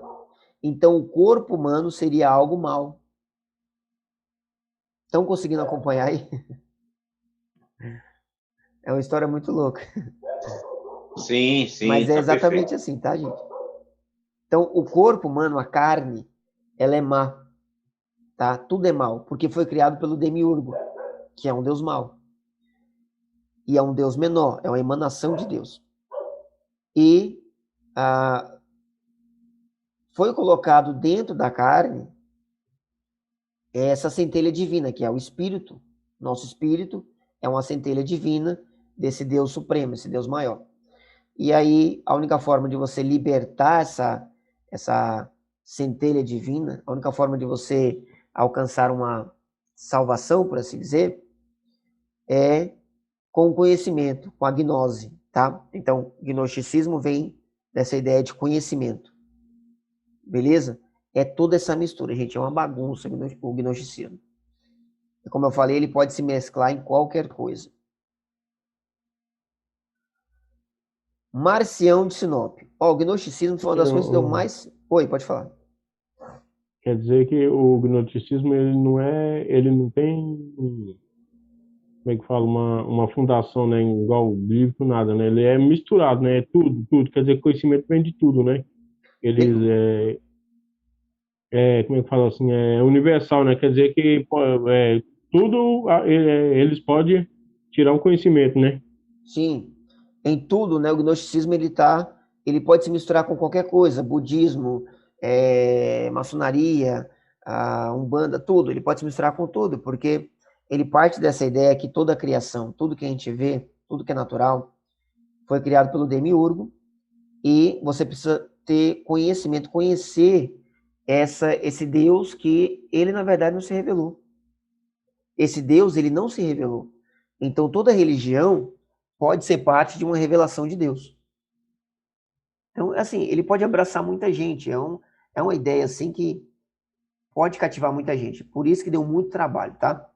Então, o corpo humano seria algo mau. Estão conseguindo acompanhar aí? É uma história muito louca. Sim, sim. Mas é tá exatamente perfeito. assim, tá, gente? Então, o corpo humano, a carne, ela é má, tá? Tudo é mal, porque foi criado pelo Demiurgo, que é um Deus mau. E é um Deus menor, é uma emanação de Deus. E foi colocado dentro da carne essa centelha divina, que é o Espírito. Nosso Espírito é uma centelha divina desse Deus supremo, esse Deus maior. E aí, a única forma de você libertar essa centelha divina, a única forma de você alcançar uma salvação, por assim dizer, é com o conhecimento, com a gnose, tá? Então, gnosticismo vem dessa ideia de conhecimento, beleza? É toda essa mistura, gente, é uma bagunça o gnosticismo. E como eu falei, ele pode se mesclar em qualquer coisa. Marcião de Sinop. Ó, o gnosticismo foi uma das coisas que deu mais... Oi, pode falar. Quer dizer que o gnosticismo ele não tem, como é que fala, uma fundação, né, igual o bíblico, nada, né? Ele é misturado, né? É tudo. Quer dizer, que conhecimento vem de tudo, né? Eles como é que fala assim, é universal, né? Quer dizer que tudo eles podem tirar um conhecimento, né? Sim, em tudo, né? O gnosticismo ele pode se misturar com qualquer coisa, budismo, maçonaria, umbanda, tudo. Ele pode se misturar com tudo, porque ele parte dessa ideia que toda a criação, tudo que a gente vê, tudo que é natural, foi criado pelo Demiurgo e você precisa ter conhecimento, conhecer esse Deus que ele na verdade não se revelou. Esse Deus ele não se revelou. Então toda religião pode ser parte de uma revelação de Deus. Então, assim, ele pode abraçar muita gente. É uma ideia, assim, que pode cativar muita gente. Por isso que deu muito trabalho, tá?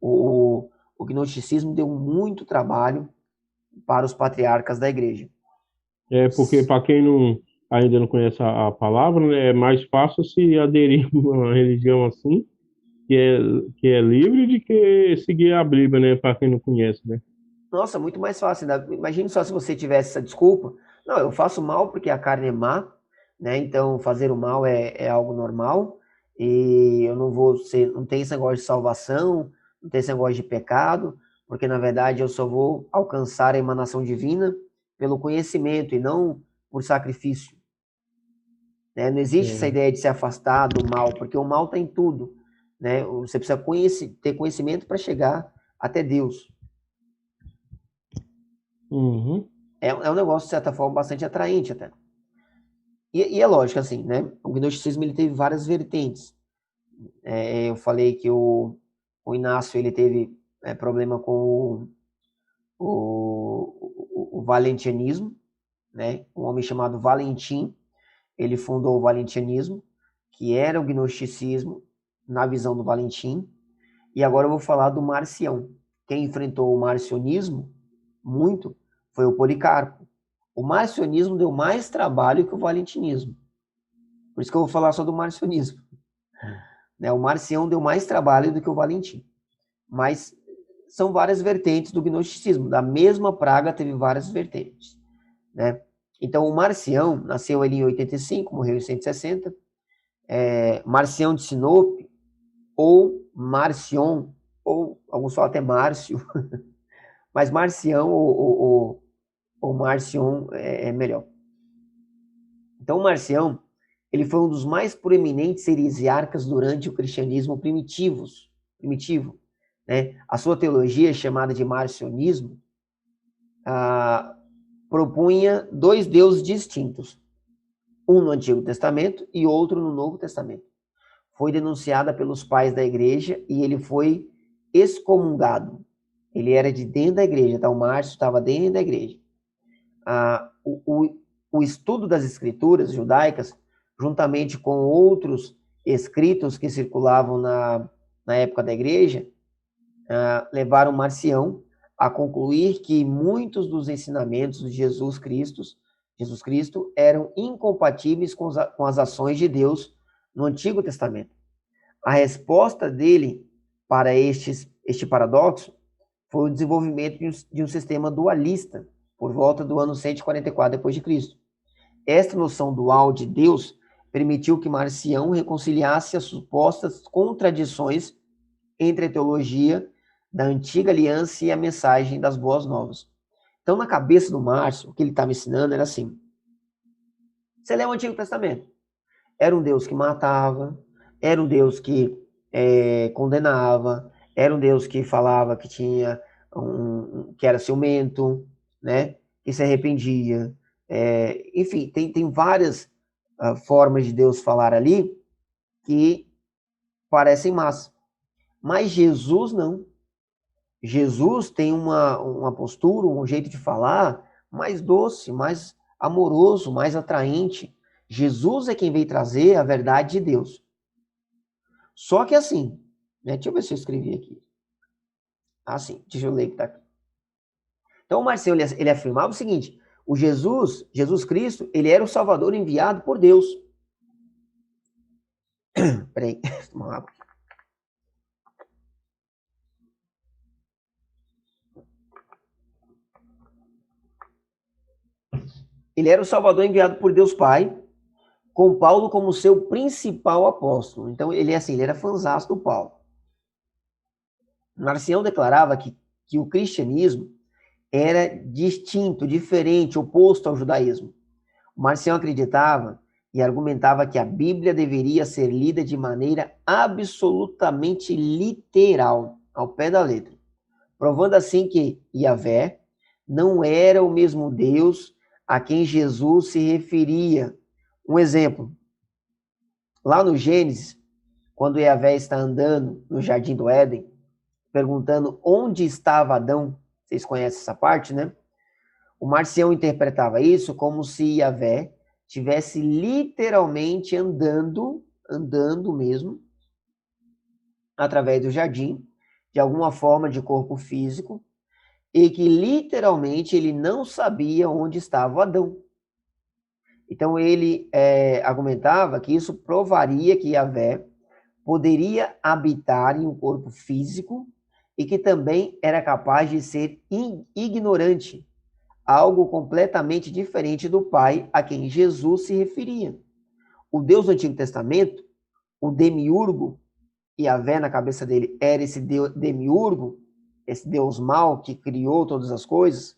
O gnosticismo deu muito trabalho para os patriarcas da igreja. É porque para quem ainda não conhece a palavra, né, é mais fácil se aderir a uma religião assim, que é, que é livre, de que seguir a Bíblia, né? Para quem não conhece, né? Nossa, muito mais fácil. Né? Imagine só se você tivesse essa desculpa. Não, eu faço mal porque a carne é má, né? Então fazer o mal é algo normal. E eu não vou ser, não tem esse negócio de salvação, não tem esse negócio de pecado, porque na verdade eu só vou alcançar a emanação divina pelo conhecimento e não por sacrifício. Né? Não existe essa ideia de se afastar do mal, porque o mal está em tudo. Né? Você precisa ter conhecimento para chegar até Deus. Uhum. É um negócio, de certa forma, bastante atraente até. E é lógico, assim, né? O gnosticismo ele teve várias vertentes. Eu falei que o Inácio ele teve problema com o valentianismo, né? Um homem chamado Valentim, ele fundou o valentianismo, que era o gnosticismo na visão do Valentim. E agora eu vou falar do Marcião. Quem enfrentou o marcionismo muito foi o Policarpo. O marcionismo deu mais trabalho que o valentinismo. Por isso que eu vou falar só do marcionismo. Né? O Marcião deu mais trabalho do que o Valentim. Mas são várias vertentes do gnosticismo. Da mesma praga teve várias vertentes. Né? Então, o Marcião nasceu ali em 85, morreu em 160. Marcião de Sinope, ou Marcion, ou alguns falam até Márcio, mas Marcião ou Marcion é melhor. Então, o Marcião, ele foi um dos mais proeminentes heresiarcas durante o cristianismo primitivo. Né? A sua teologia, chamada de marcionismo, propunha dois deuses distintos, um no Antigo Testamento e outro no Novo Testamento. Foi denunciada pelos pais da igreja e ele foi excomungado. Ele era de dentro da igreja, tá? O Márcio estava dentro da igreja. O estudo das escrituras judaicas, juntamente com outros escritos que circulavam na época da igreja, levaram Marcião a concluir que muitos dos ensinamentos de Jesus Cristo eram incompatíveis com as ações de Deus no Antigo Testamento. A resposta dele para este paradoxo foi o desenvolvimento de um sistema dualista por volta do ano 144 d.C. Esta noção dual de Deus permitiu que Marcião reconciliasse as supostas contradições entre a teologia da antiga aliança e a mensagem das boas novas. Então, na cabeça do Márcio, o que ele estava ensinando era assim: você lê o Antigo Testamento, era um Deus que matava, era um Deus que condenava, era um Deus que falava que tinha que era ciumento, né? Que se arrependia. Enfim, tem várias formas de Deus falar ali que parecem más. Mas Jesus não. Jesus tem uma postura, um jeito de falar mais doce, mais amoroso, mais atraente. Jesus é quem veio trazer a verdade de Deus. Só que assim, né? Deixa eu ver se eu escrevi aqui. Sim, deixa eu ler o que está aqui. Então o Marcião, ele afirmava o seguinte: o Jesus Cristo, ele era o Salvador enviado por Deus. Peraí, uma água. Ele era o Salvador enviado por Deus Pai, com Paulo como seu principal apóstolo. Então ele era fãzaço do Paulo. Marcião declarava que o cristianismo era distinto, diferente, oposto ao judaísmo. Marcião acreditava e argumentava que a Bíblia deveria ser lida de maneira absolutamente literal, ao pé da letra, provando assim que Yahvé não era o mesmo Deus a quem Jesus se referia. Um exemplo, lá no Gênesis, quando Yahvé está andando no Jardim do Éden, perguntando onde estava Adão, vocês conhecem essa parte, né? O Marcião interpretava isso como se Yahvé estivesse literalmente andando mesmo, através do jardim, de alguma forma de corpo físico, e que literalmente ele não sabia onde estava Adão. Então ele argumentava que isso provaria que Yahvé poderia habitar em um corpo físico e que também era capaz de ser ignorante, algo completamente diferente do Pai a quem Jesus se referia. O Deus do Antigo Testamento, o demiurgo, Yahvé na cabeça dele era esse demiurgo, esse Deus mau que criou todas as coisas,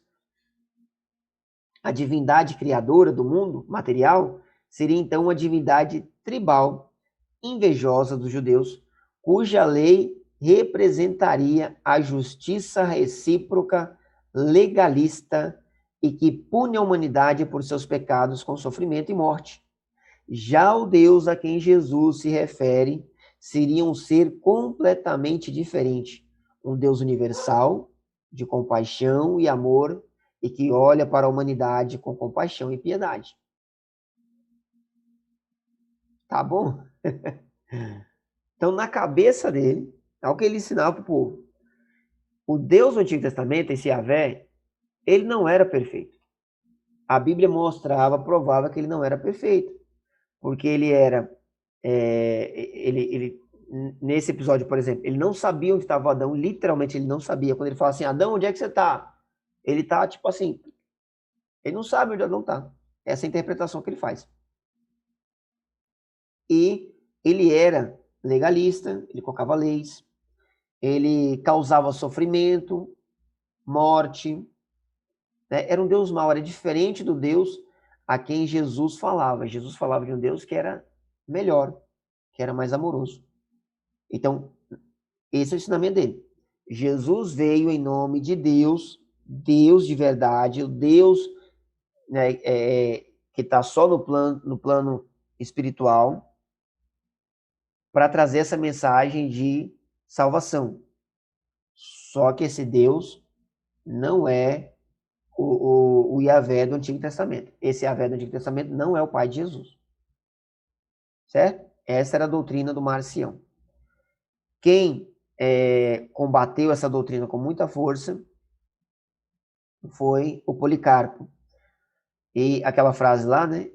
a divindade criadora do mundo material, seria então uma divindade tribal, invejosa dos judeus, cuja lei representaria a justiça recíproca, legalista e que pune a humanidade por seus pecados com sofrimento e morte. Já o Deus a quem Jesus se refere seria um ser completamente diferente, um Deus universal, de compaixão e amor, e que olha para a humanidade com compaixão e piedade. Tá bom? Então, na cabeça dele, é o que ele ensinava para o povo. O Deus do Antigo Testamento, esse Yahvé, ele não era perfeito. A Bíblia provava que ele não era perfeito. porque ele era, nesse episódio, por exemplo, ele não sabia onde estava Adão, literalmente ele não sabia. Quando ele fala assim, Adão, onde é que você está? Ele está, tipo assim, ele não sabe onde Adão está. Essa é a interpretação que ele faz. E ele era legalista, ele colocava leis, ele causava sofrimento, morte, né? Era um Deus mau, era diferente do Deus a quem Jesus falava. Jesus falava de um Deus que era melhor, que era mais amoroso. Então, esse é o ensinamento dele. Jesus veio em nome de Deus, Deus de verdade, o Deus, né, que está só no plano espiritual, para trazer essa mensagem de salvação. Só que esse Deus não é o Yahvé do Antigo Testamento. Esse Yahvé do Antigo Testamento não é o pai de Jesus. Certo? Essa era a doutrina do Marcião. Quem combateu essa doutrina com muita força foi o Policarpo. E aquela frase lá, né?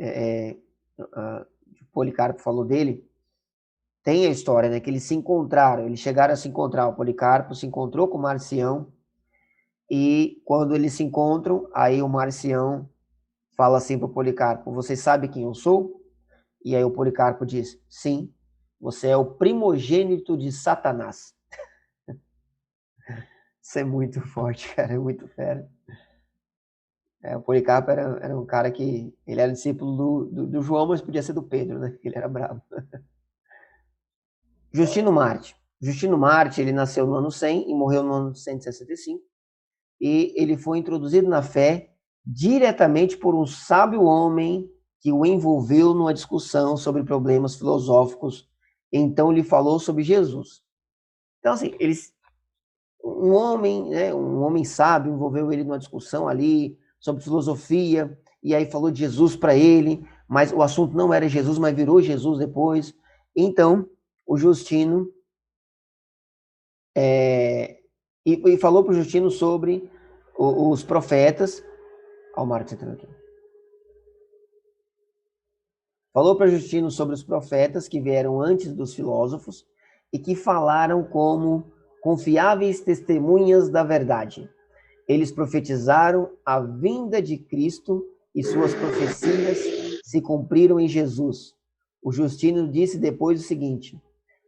O Policarpo falou dele. Tem a história, né? Que eles se encontraram, eles chegaram a se encontrar. O Policarpo se encontrou com o Marcião. E quando eles se encontram, aí o Marcião fala assim para o Policarpo: você sabe quem eu sou? E aí o Policarpo diz: sim, você é o primogênito de Satanás. Isso é muito forte, cara, é muito fera. O Policarpo era um cara que, ele era discípulo do João, mas podia ser do Pedro, né? Ele era bravo. Justino Marte. Justino Marte, ele nasceu no ano 100 e morreu no ano 165. E ele foi introduzido na fé diretamente por um sábio homem que o envolveu numa discussão sobre problemas filosóficos. Então ele falou sobre Jesus. Então assim, um homem sábio envolveu ele numa discussão ali sobre filosofia e aí falou de Jesus para ele, mas o assunto não era Jesus, mas virou Jesus depois. Então o Justino e falou para o Justino sobre os profetas. Olha o Marcos entrando aqui. Falou para Justino sobre os profetas que vieram antes dos filósofos e que falaram como confiáveis testemunhas da verdade. Eles profetizaram a vinda de Cristo e suas profecias se cumpriram em Jesus. O Justino disse depois o seguinte: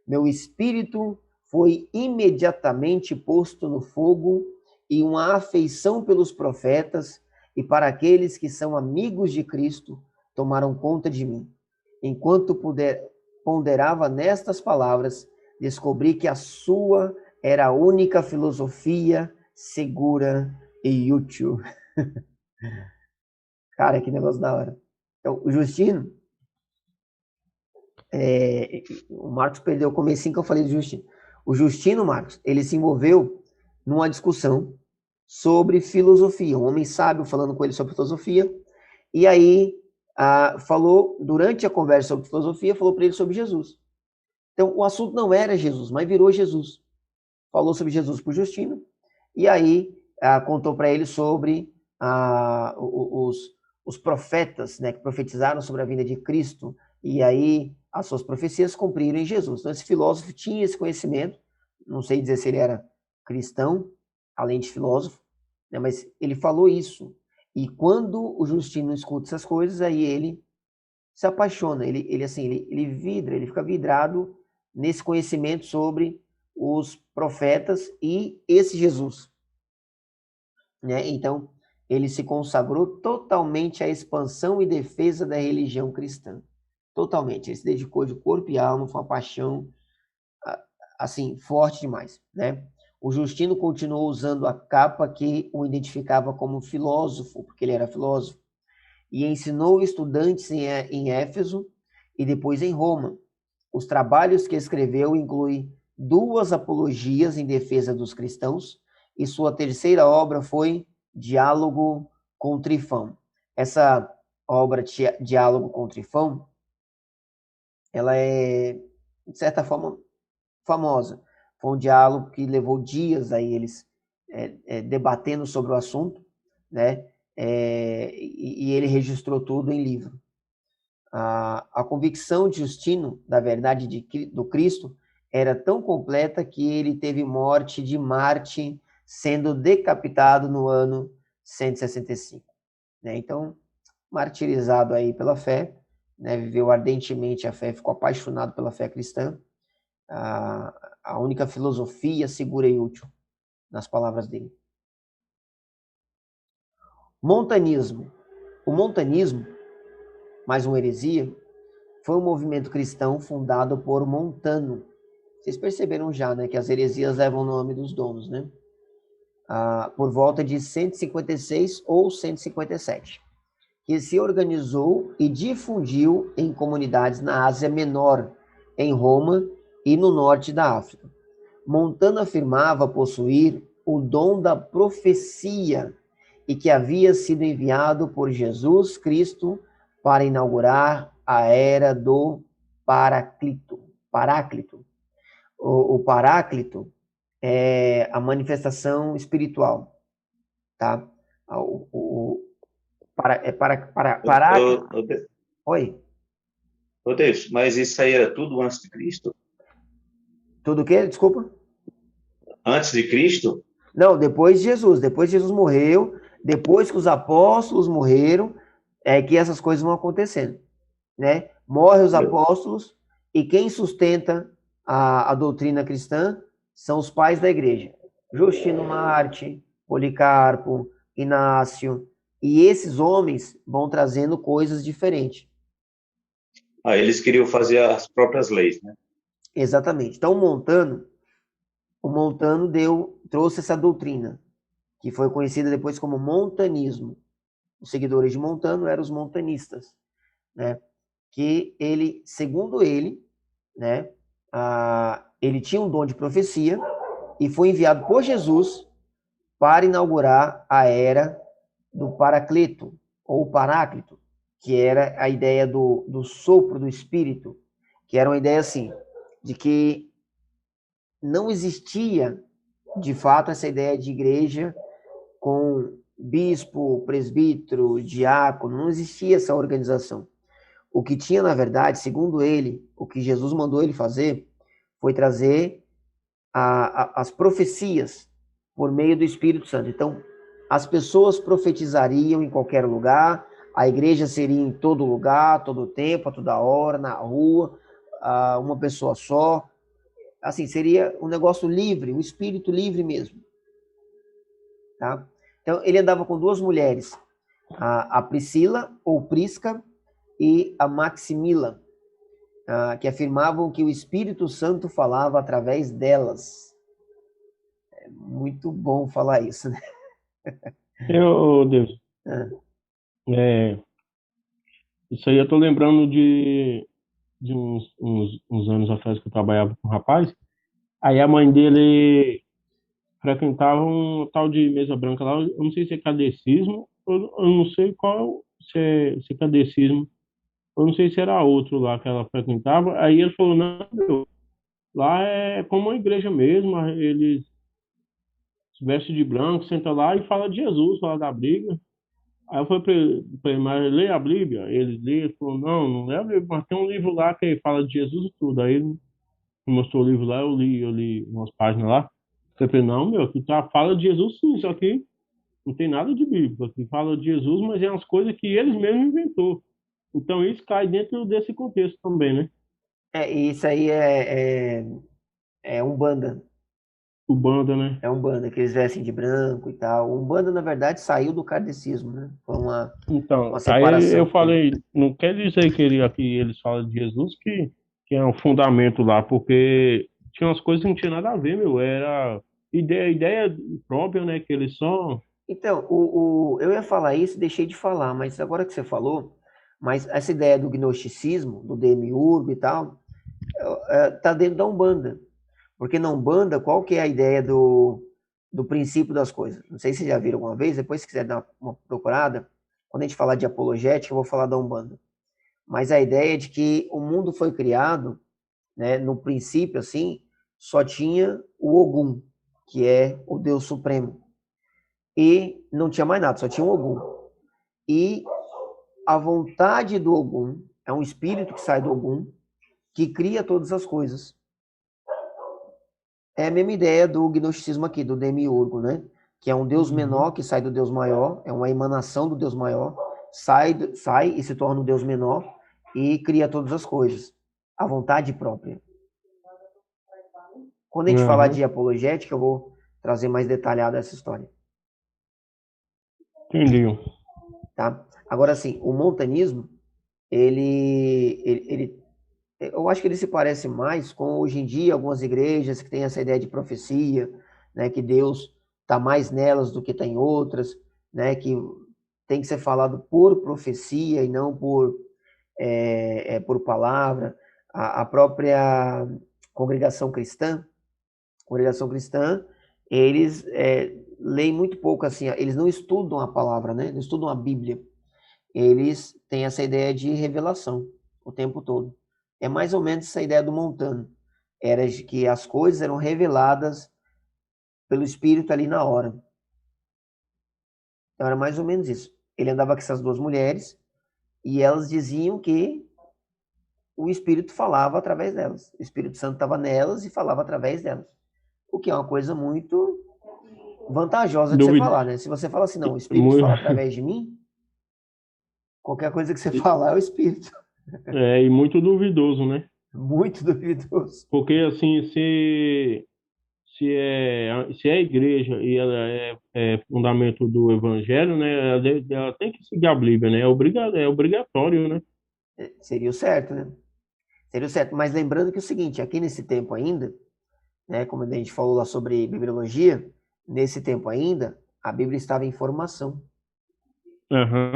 meu espírito foi imediatamente posto no fogo e uma afeição pelos profetas e para aqueles que são amigos de Cristo tomaram conta de mim. Enquanto ponderava nestas palavras, descobri que a sua era a única filosofia segura e útil. Cara, que negócio da hora. Então, o Justino, o Marcos perdeu o comecinho que eu falei do Justino. O Justino, Marcos, ele se envolveu numa discussão sobre filosofia. Um homem sábio falando com ele sobre filosofia. E aí, falou, durante a conversa sobre filosofia, falou para ele sobre Jesus. Então, o assunto não era Jesus, mas virou Jesus. Falou sobre Jesus para o Justino. E aí, contou para ele sobre os profetas, né, que profetizaram sobre a vinda de Cristo. E aí, as suas profecias cumpriram em Jesus. Então, esse filósofo tinha esse conhecimento. Não sei dizer se ele era cristão, além de filósofo, né, mas ele falou isso. E quando o Justino escuta essas coisas, aí ele se apaixona, ele vidra, ele fica vidrado nesse conhecimento sobre os profetas e esse Jesus. Né? Então, ele se consagrou totalmente à expansão e defesa da religião cristã. Totalmente. Ele se dedicou de corpo e alma, foi uma paixão assim, forte demais. Né? O Justino continuou usando a capa que o identificava como filósofo, porque ele era filósofo, e ensinou estudantes em Éfeso e depois em Roma. Os trabalhos que escreveu incluem 2 apologias em defesa dos cristãos e sua terceira obra foi Diálogo com Trifão. Essa obra, Diálogo com Trifão, ela é, de certa forma, famosa. Foi um diálogo que levou dias aí eles debatendo sobre o assunto, né? E ele registrou tudo em livro. A convicção de Justino da verdade do Cristo era tão completa que ele teve morte de Marte, sendo decapitado no ano 165. Né? Então, martirizado aí pela fé, né? Viveu ardentemente a fé, ficou apaixonado pela fé cristã, a única filosofia segura e útil, nas palavras dele. Montanismo. O montanismo, mais uma heresia, foi um movimento cristão fundado por Montano. Vocês perceberam já, né, que as heresias levam o nome dos donos, né? Por volta de 156 ou 157, que se organizou e difundiu em comunidades na Ásia Menor, em Roma e no norte da África. Montano afirmava possuir o dom da profecia e que havia sido enviado por Jesus Cristo para inaugurar a era do Paráclito. O Paráclito é a manifestação espiritual, tá? Paráclito. Oi? Ô Deus, mas isso aí era tudo antes de Cristo? Tudo o quê? Desculpa? Antes de Cristo? Não, depois de Jesus. Depois de Jesus morreu, depois que os apóstolos morreram, é que essas coisas vão acontecendo, né? Morrem os apóstolos e quem sustenta a doutrina cristã são os pais da igreja. Justino Marte, Policarpo, Inácio. E esses homens vão trazendo coisas diferentes. Eles queriam fazer as próprias leis, né? Exatamente. Então, o Montano trouxe essa doutrina, que foi conhecida depois como montanismo. Os seguidores de Montano eram os montanistas, né? Que ele, segundo ele, né, ele tinha um dom de profecia e foi enviado por Jesus para inaugurar a era do Paracleto, ou Paráclito, que era a ideia do sopro do Espírito, que era uma ideia assim, de que não existia, de fato, essa ideia de igreja com bispo, presbítero, diácono, não existia essa organização. O que tinha, na verdade, segundo ele, o que Jesus mandou ele fazer, foi trazer as profecias por meio do Espírito Santo. Então, as pessoas profetizariam em qualquer lugar, a igreja seria em todo lugar, todo tempo, a toda hora, na rua, uma pessoa só. Assim, seria um negócio livre, um espírito livre mesmo. Tá? Então, ele andava com duas mulheres, a Priscila, ou Prisca, e a Maximila, que afirmavam que o Espírito Santo falava através delas. É muito bom falar isso, né? Deus, isso aí eu tô lembrando de uns anos atrás que eu trabalhava com um rapaz, aí a mãe dele frequentava um tal de mesa branca lá, eu não sei se é catecismo, eu não sei qual, se é catecismo, eu não sei se era outro lá que ela frequentava, aí ele falou, não, meu, lá é como uma igreja mesmo, eles se vestem de branco, senta lá e fala de Jesus, fala da Bíblia. Aí eu falei pra ele, mas lê a Bíblia? Ele lê, ele falou, não lê a Bíblia, mas tem um livro lá que fala de Jesus e tudo. Aí ele me mostrou o livro lá, eu li umas páginas lá. Eu falei, não, meu, aqui fala de Jesus sim, só que não tem nada de bíblico. Aqui fala de Jesus, mas é umas coisas que eles mesmos inventou. Então isso cai dentro desse contexto também, né? Isso aí é Umbanda. Umbanda, né? É Umbanda, que eles vestem de branco e tal. Umbanda, na verdade, saiu do kardecismo, né? Foi uma Então, aí separação. eu falei, não quer dizer que aqui eles falam de Jesus que é um fundamento lá, porque tinha umas coisas que não tinha nada a ver, meu, era ideia própria, né, que eles só... Então, eu ia falar isso, deixei de falar, mas agora que você falou, mas essa ideia do gnosticismo, do demiurgo e tal, tá dentro da Umbanda. Porque na Umbanda, qual que é a ideia do princípio das coisas? Não sei se vocês já viram alguma vez, depois se quiser dar uma procurada, quando a gente falar de apologética, eu vou falar da Umbanda. Mas a ideia é de que o mundo foi criado, né, no princípio, assim, só tinha o Ogum, que é o Deus Supremo. E não tinha mais nada, só tinha o Ogum. E a vontade do Ogum É um espírito que sai do Ogum, que cria todas as coisas. É a mesma ideia do gnosticismo aqui, do demiurgo, né? Que é um Deus menor que sai do Deus maior, é uma emanação do Deus maior, sai e se torna um Deus menor e cria todas as coisas. A vontade própria. Quando a gente falar de apologética, eu vou trazer mais detalhado essa história. Entendi. Tá? Agora, assim, o montanismo, eu acho que ele se parece mais com, hoje em dia, algumas igrejas que têm essa ideia de profecia, né, que Deus está mais nelas do que está em outras, né, que tem que ser falado por profecia e não por palavra. A própria congregação cristã, eles leem muito pouco assim, eles não estudam a palavra, né? Não estudam a Bíblia. Eles têm essa ideia de revelação o tempo todo. É mais ou menos essa ideia do Montano. Era de que as coisas eram reveladas pelo Espírito ali na hora. Então era mais ou menos isso. Ele andava com essas duas mulheres e elas diziam que o Espírito falava através delas. O Espírito Santo estava nelas e falava através delas. O que é uma coisa muito vantajosa de você falar, né? Se você fala assim, não, o Espírito fala através de mim, qualquer coisa que você falar é o Espírito. E muito duvidoso, né? Muito duvidoso. Porque, assim, se é a igreja e ela é fundamento do evangelho, né? Ela tem que seguir a Bíblia, né? É obrigatório, né? Seria o certo, né? Seria o certo. Mas lembrando que é o seguinte, aqui nesse tempo ainda, né, como a gente falou lá sobre bibliologia, nesse tempo ainda, a Bíblia estava em formação.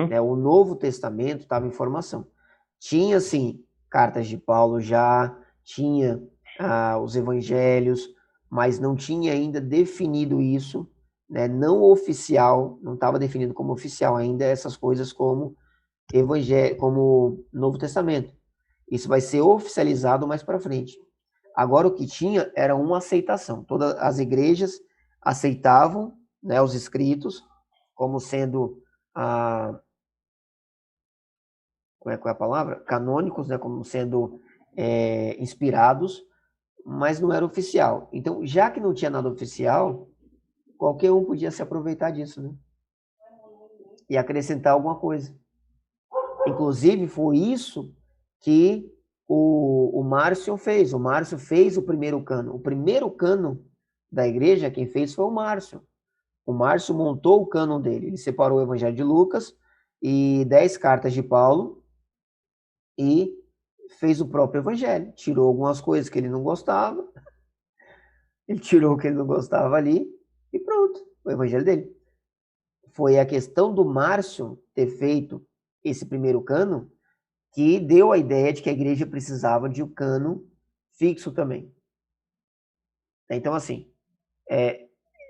Né? O Novo Testamento estava em formação. Tinha, sim, cartas de Paulo já, tinha os evangelhos, mas não tinha ainda definido isso, né? Não oficial, não estava definido como oficial ainda essas coisas como evangelho, como Novo Testamento. Isso vai ser oficializado mais para frente. Agora o que tinha era uma aceitação. Todas as igrejas aceitavam, né, os escritos como sendo qual é a palavra? Canônicos, né, como sendo inspirados, mas não era oficial. Então, já que não tinha nada oficial, qualquer um podia se aproveitar disso, né? E acrescentar alguma coisa. Inclusive, foi isso que o Márcio fez. O Márcio fez o primeiro cano. O primeiro cano da igreja, quem fez foi o Márcio. O Márcio montou o cânon dele. Ele separou o Evangelho de Lucas e 10 cartas de Paulo e fez o próprio Evangelho. Tirou algumas coisas que ele não gostava. Ele tirou o que ele não gostava ali e pronto. O Evangelho dele. Foi a questão do Márcio ter feito esse primeiro cânon que deu a ideia de que a igreja precisava de um cânon fixo também. Então, assim,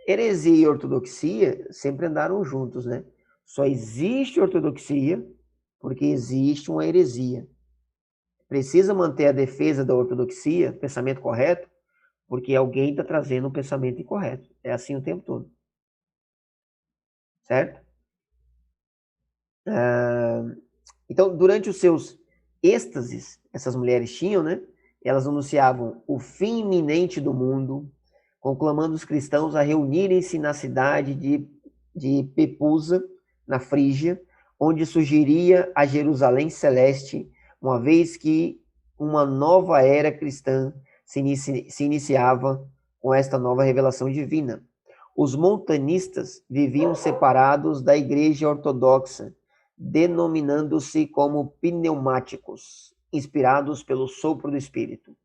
heresia e ortodoxia sempre andaram juntos, né? Só existe ortodoxia porque existe uma heresia. Precisa manter a defesa da ortodoxia, pensamento correto, porque alguém está trazendo um pensamento incorreto. É assim o tempo todo. Certo? Então, durante os seus êxtases, essas mulheres tinham, né? Elas anunciavam o fim iminente do mundo, conclamando os cristãos a reunirem-se na cidade de Pepusa, na Frígia, onde surgiria a Jerusalém celeste, uma vez que uma nova era cristã se iniciava com esta nova revelação divina. Os montanistas viviam separados da igreja ortodoxa, denominando-se como pneumáticos, inspirados pelo sopro do Espírito,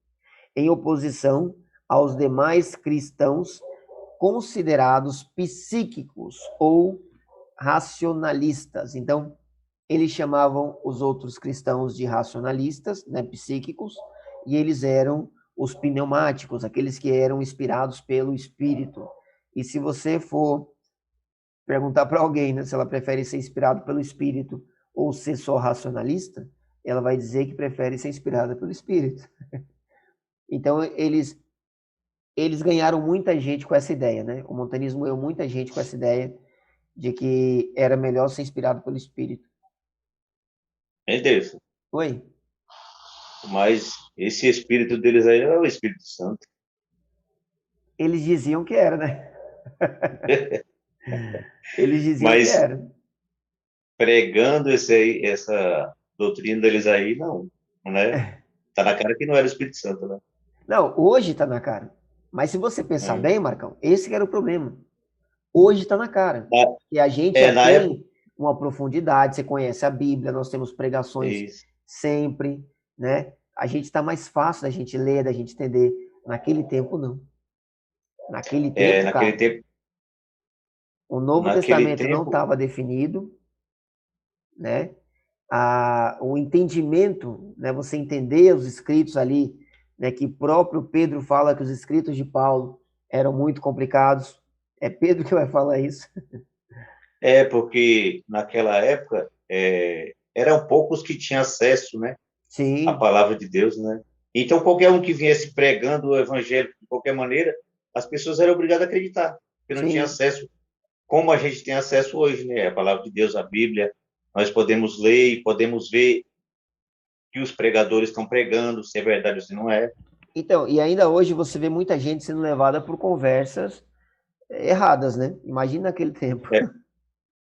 em oposição aos demais cristãos considerados psíquicos ou racionalistas. Então, eles chamavam os outros cristãos de racionalistas, né, psíquicos, e eles eram os pneumáticos, aqueles que eram inspirados pelo Espírito. E se você for perguntar para alguém, né, se ela prefere ser inspirado pelo Espírito ou ser só racionalista, ela vai dizer que prefere ser inspirada pelo Espírito. Então, eles ganharam muita gente com essa ideia, né? O montanismo ganhou muita gente com essa ideia de que era melhor ser inspirado pelo Espírito. Deus. Oi? Mas esse espírito deles aí é o Espírito Santo. Eles diziam que era, né? Eles diziam que Mas era. pregando essa doutrina deles aí, não, né? Tá na cara que não era o Espírito Santo, né? Não, hoje tá na cara. Mas se você pensar Hum. bem, Marcão, esse que era o problema. Hoje tá na cara. Na, E a gente já na época, tem uma profundidade, você conhece a Bíblia, nós temos pregações isso. sempre, né? A gente tá mais fácil da gente ler, da gente entender. Naquele tempo, não. Naquele É, tempo, cara, o Novo naquele Testamento não tempo, estava definido, né? O entendimento, né? Você entender os escritos ali, né? Que próprio Pedro fala que os escritos de Paulo eram muito complicados. É Pedro que vai falar isso. porque naquela época eram poucos que tinham acesso, né, à Sim, palavra de Deus, né? Então qualquer um que viesse pregando o evangelho de qualquer maneira, as pessoas eram obrigadas a acreditar, porque não tinha sim. acesso como a gente tem acesso hoje, né? A palavra de Deus, a Bíblia, nós podemos ler e podemos ver que os pregadores estão pregando, se é verdade ou se não é. Então, e ainda hoje você vê muita gente sendo levada por conversas erradas, né? Imagina naquele tempo. É,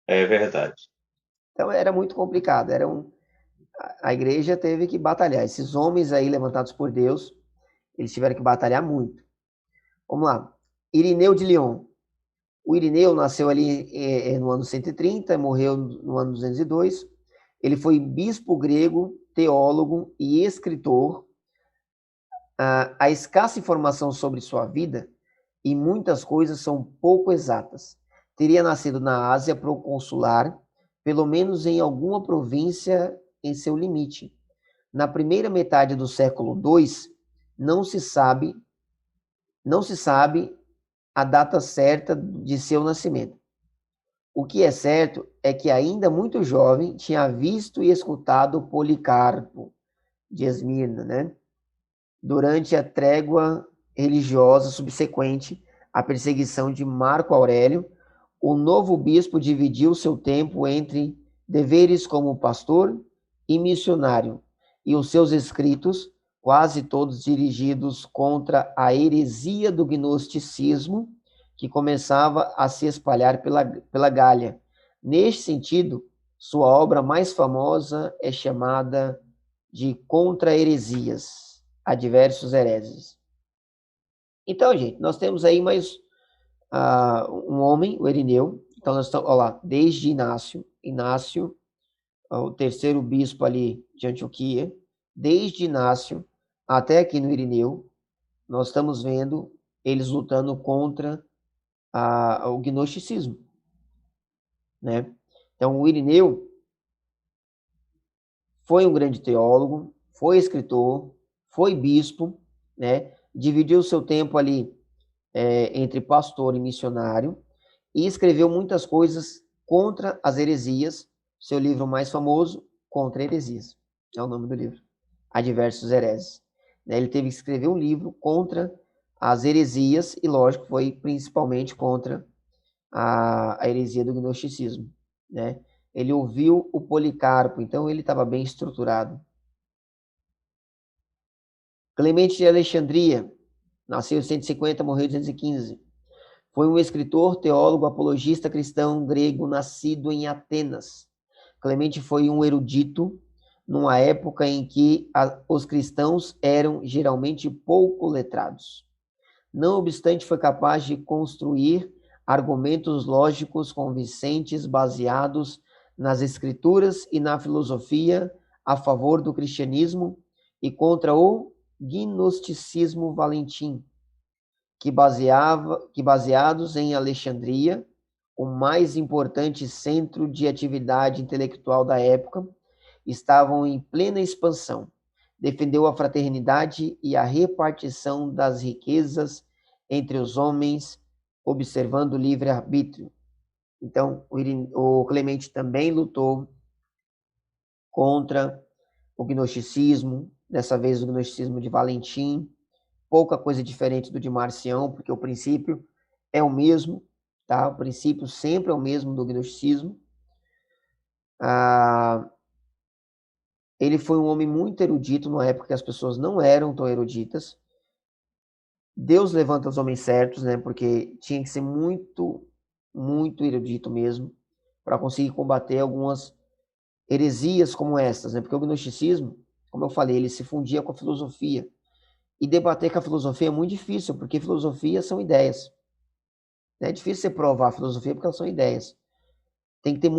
é verdade. Então era muito complicado. A igreja teve que batalhar. Esses homens aí levantados por Deus, eles tiveram que batalhar muito. Vamos lá. Irineu de Lyon. O Irineu nasceu ali no ano 130, morreu no ano 202. Ele foi bispo grego, teólogo e escritor. A escassa informação sobre sua vida e muitas coisas são pouco exatas. Teria nascido na Ásia proconsular, pelo menos em alguma província em seu limite. Na primeira metade do século II, não se sabe, não se sabe a data certa de seu nascimento. O que é certo é que ainda muito jovem tinha visto e escutado Policarpo de Esmirna, né? Durante a trégua religiosa subsequente à perseguição de Marco Aurélio, o novo bispo dividiu seu tempo entre deveres como pastor e missionário, e os seus escritos, quase todos dirigidos contra a heresia do gnosticismo, que começava a se espalhar pela Gália. Neste sentido, sua obra mais famosa é chamada de Contra-Heresias, a diversos hereses. Então, gente, nós temos aí mais um homem, o Irineu. Então, nós estamos, olha lá, desde Inácio, o terceiro bispo ali de Antioquia, desde Inácio até aqui no Irineu, nós estamos vendo eles lutando contra o gnosticismo, né? Então, o Irineu foi um grande teólogo, foi escritor, foi bispo, né? Dividiu seu tempo ali entre pastor e missionário, e escreveu muitas coisas contra as heresias. Seu livro mais famoso, Contra Heresias, é o nome do livro. Há diversos hereses. Ele teve que escrever um livro contra as heresias, e lógico, foi principalmente contra a heresia do gnosticismo. Né? Ele ouviu o Policarpo, então ele estava bem estruturado. Clemente de Alexandria, nasceu em 150, morreu em 215. Foi um escritor, teólogo, apologista cristão grego nascido em Atenas. Clemente foi um erudito numa época em que os cristãos eram geralmente pouco letrados. Não obstante, foi capaz de construir argumentos lógicos convincentes baseados nas escrituras e na filosofia a favor do cristianismo e contra o gnosticismo valentim, que baseados em Alexandria, o mais importante centro de atividade intelectual da época, estavam em plena expansão. Defendeu a fraternidade e a repartição das riquezas entre os homens, observando o livre-arbítrio. Então, o Clemente também lutou contra o gnosticismo, dessa vez o gnosticismo de Valentim, pouca coisa diferente do de Marcião, porque o princípio é o mesmo, tá? O princípio sempre é o mesmo do gnosticismo. Ele foi um homem muito erudito, numa época que as pessoas não eram tão eruditas. Deus levanta os homens certos, né? Porque tinha que ser muito, muito erudito mesmo, para conseguir combater algumas heresias como essas, né? Porque o gnosticismo, como eu falei, ele se fundia com a filosofia. E debater com a filosofia é muito difícil, porque filosofia são ideias. É difícil você provar a filosofia porque elas são ideias. Tem que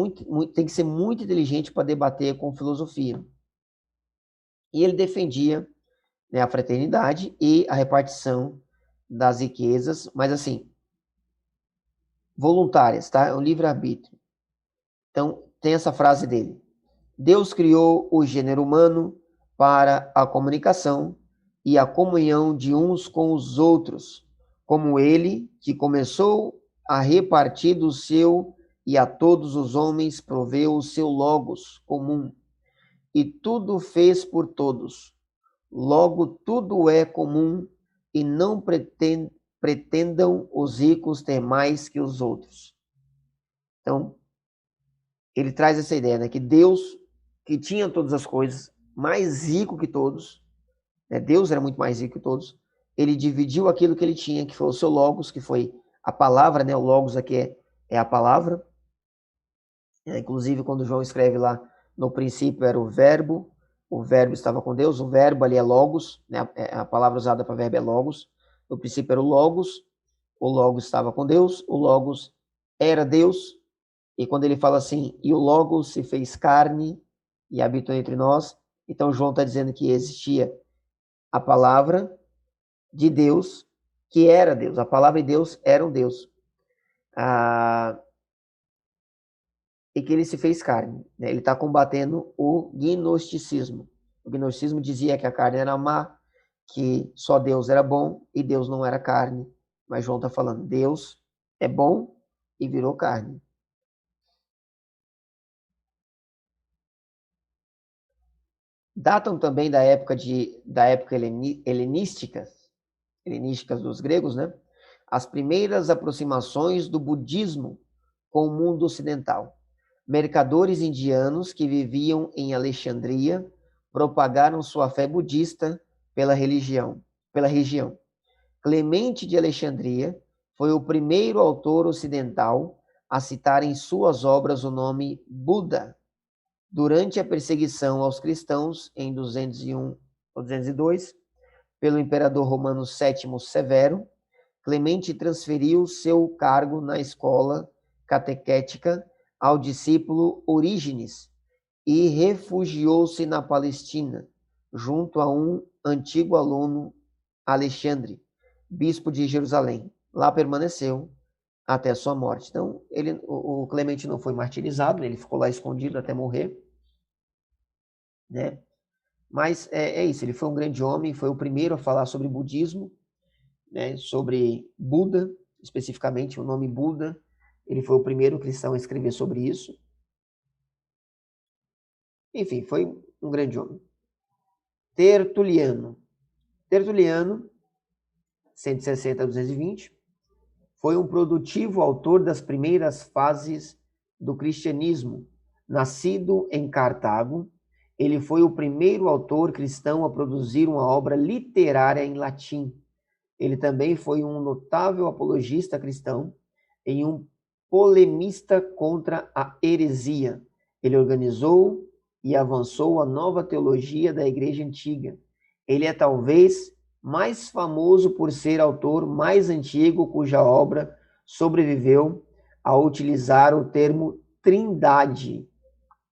tem que ser muito inteligente para debater com filosofia. E ele defendia, né, a fraternidade e a repartição das riquezas, mas assim, voluntárias, tá? É um livre-arbítrio. Então, tem essa frase dele. Deus criou o gênero humano para a comunicação e a comunhão de uns com os outros, como ele, que começou a repartir do seu e a todos os homens proveu o seu logos comum, e tudo fez por todos. Logo, tudo é comum e não pretendam os ricos ter mais que os outros. Então, ele traz essa ideia, né, que Deus, que tinha todas as coisas, mais rico que todos, né, Deus era muito mais rico que todos, ele dividiu aquilo que ele tinha, que foi o seu logos, que foi a palavra, né, o logos aqui é a palavra. Inclusive, quando João escreve lá, no princípio era o verbo estava com Deus, o verbo ali é logos, né, a palavra usada para verbo é logos, no princípio era o logos estava com Deus, o logos era Deus, e quando ele fala assim, e o logos se fez carne e habitou entre nós, então João está dizendo que existia a palavra de Deus, que era Deus, a palavra de Deus era um Deus. E que ele se fez carne, né? Ele está combatendo o gnosticismo. O gnosticismo dizia que a carne era má, que só Deus era bom e Deus não era carne. Mas João está falando, Deus é bom e virou carne. Datam também da época helenísticas dos gregos, né? As primeiras aproximações do budismo com o mundo ocidental. Mercadores indianos que viviam em Alexandria propagaram sua fé budista pela região. Clemente de Alexandria foi o primeiro autor ocidental a citar em suas obras o nome Buda. Durante a perseguição aos cristãos em 201 ou 202, pelo imperador romano VII Severo, Clemente transferiu seu cargo na escola catequética ao discípulo Orígenes e refugiou-se na Palestina, junto a um antigo aluno, Alexandre, bispo de Jerusalém. Lá permaneceu até sua morte. Então, o Clemente não foi martirizado, ele ficou lá escondido até morrer, né? Mas é isso, ele foi um grande homem, foi o primeiro a falar sobre budismo, né? Sobre Buda, especificamente o nome Buda. Ele foi o primeiro cristão a escrever sobre isso. Enfim, foi um grande homem. Tertuliano, 160 a 220, foi um produtivo autor das primeiras fases do cristianismo. Nascido em Cartago, ele foi o primeiro autor cristão a produzir uma obra literária em latim. Ele também foi um notável apologista cristão e um polemista contra a heresia. Ele organizou e avançou a nova teologia da Igreja Antiga. Ele é talvez mais famoso por ser autor mais antigo cuja obra sobreviveu a utilizar o termo trindade.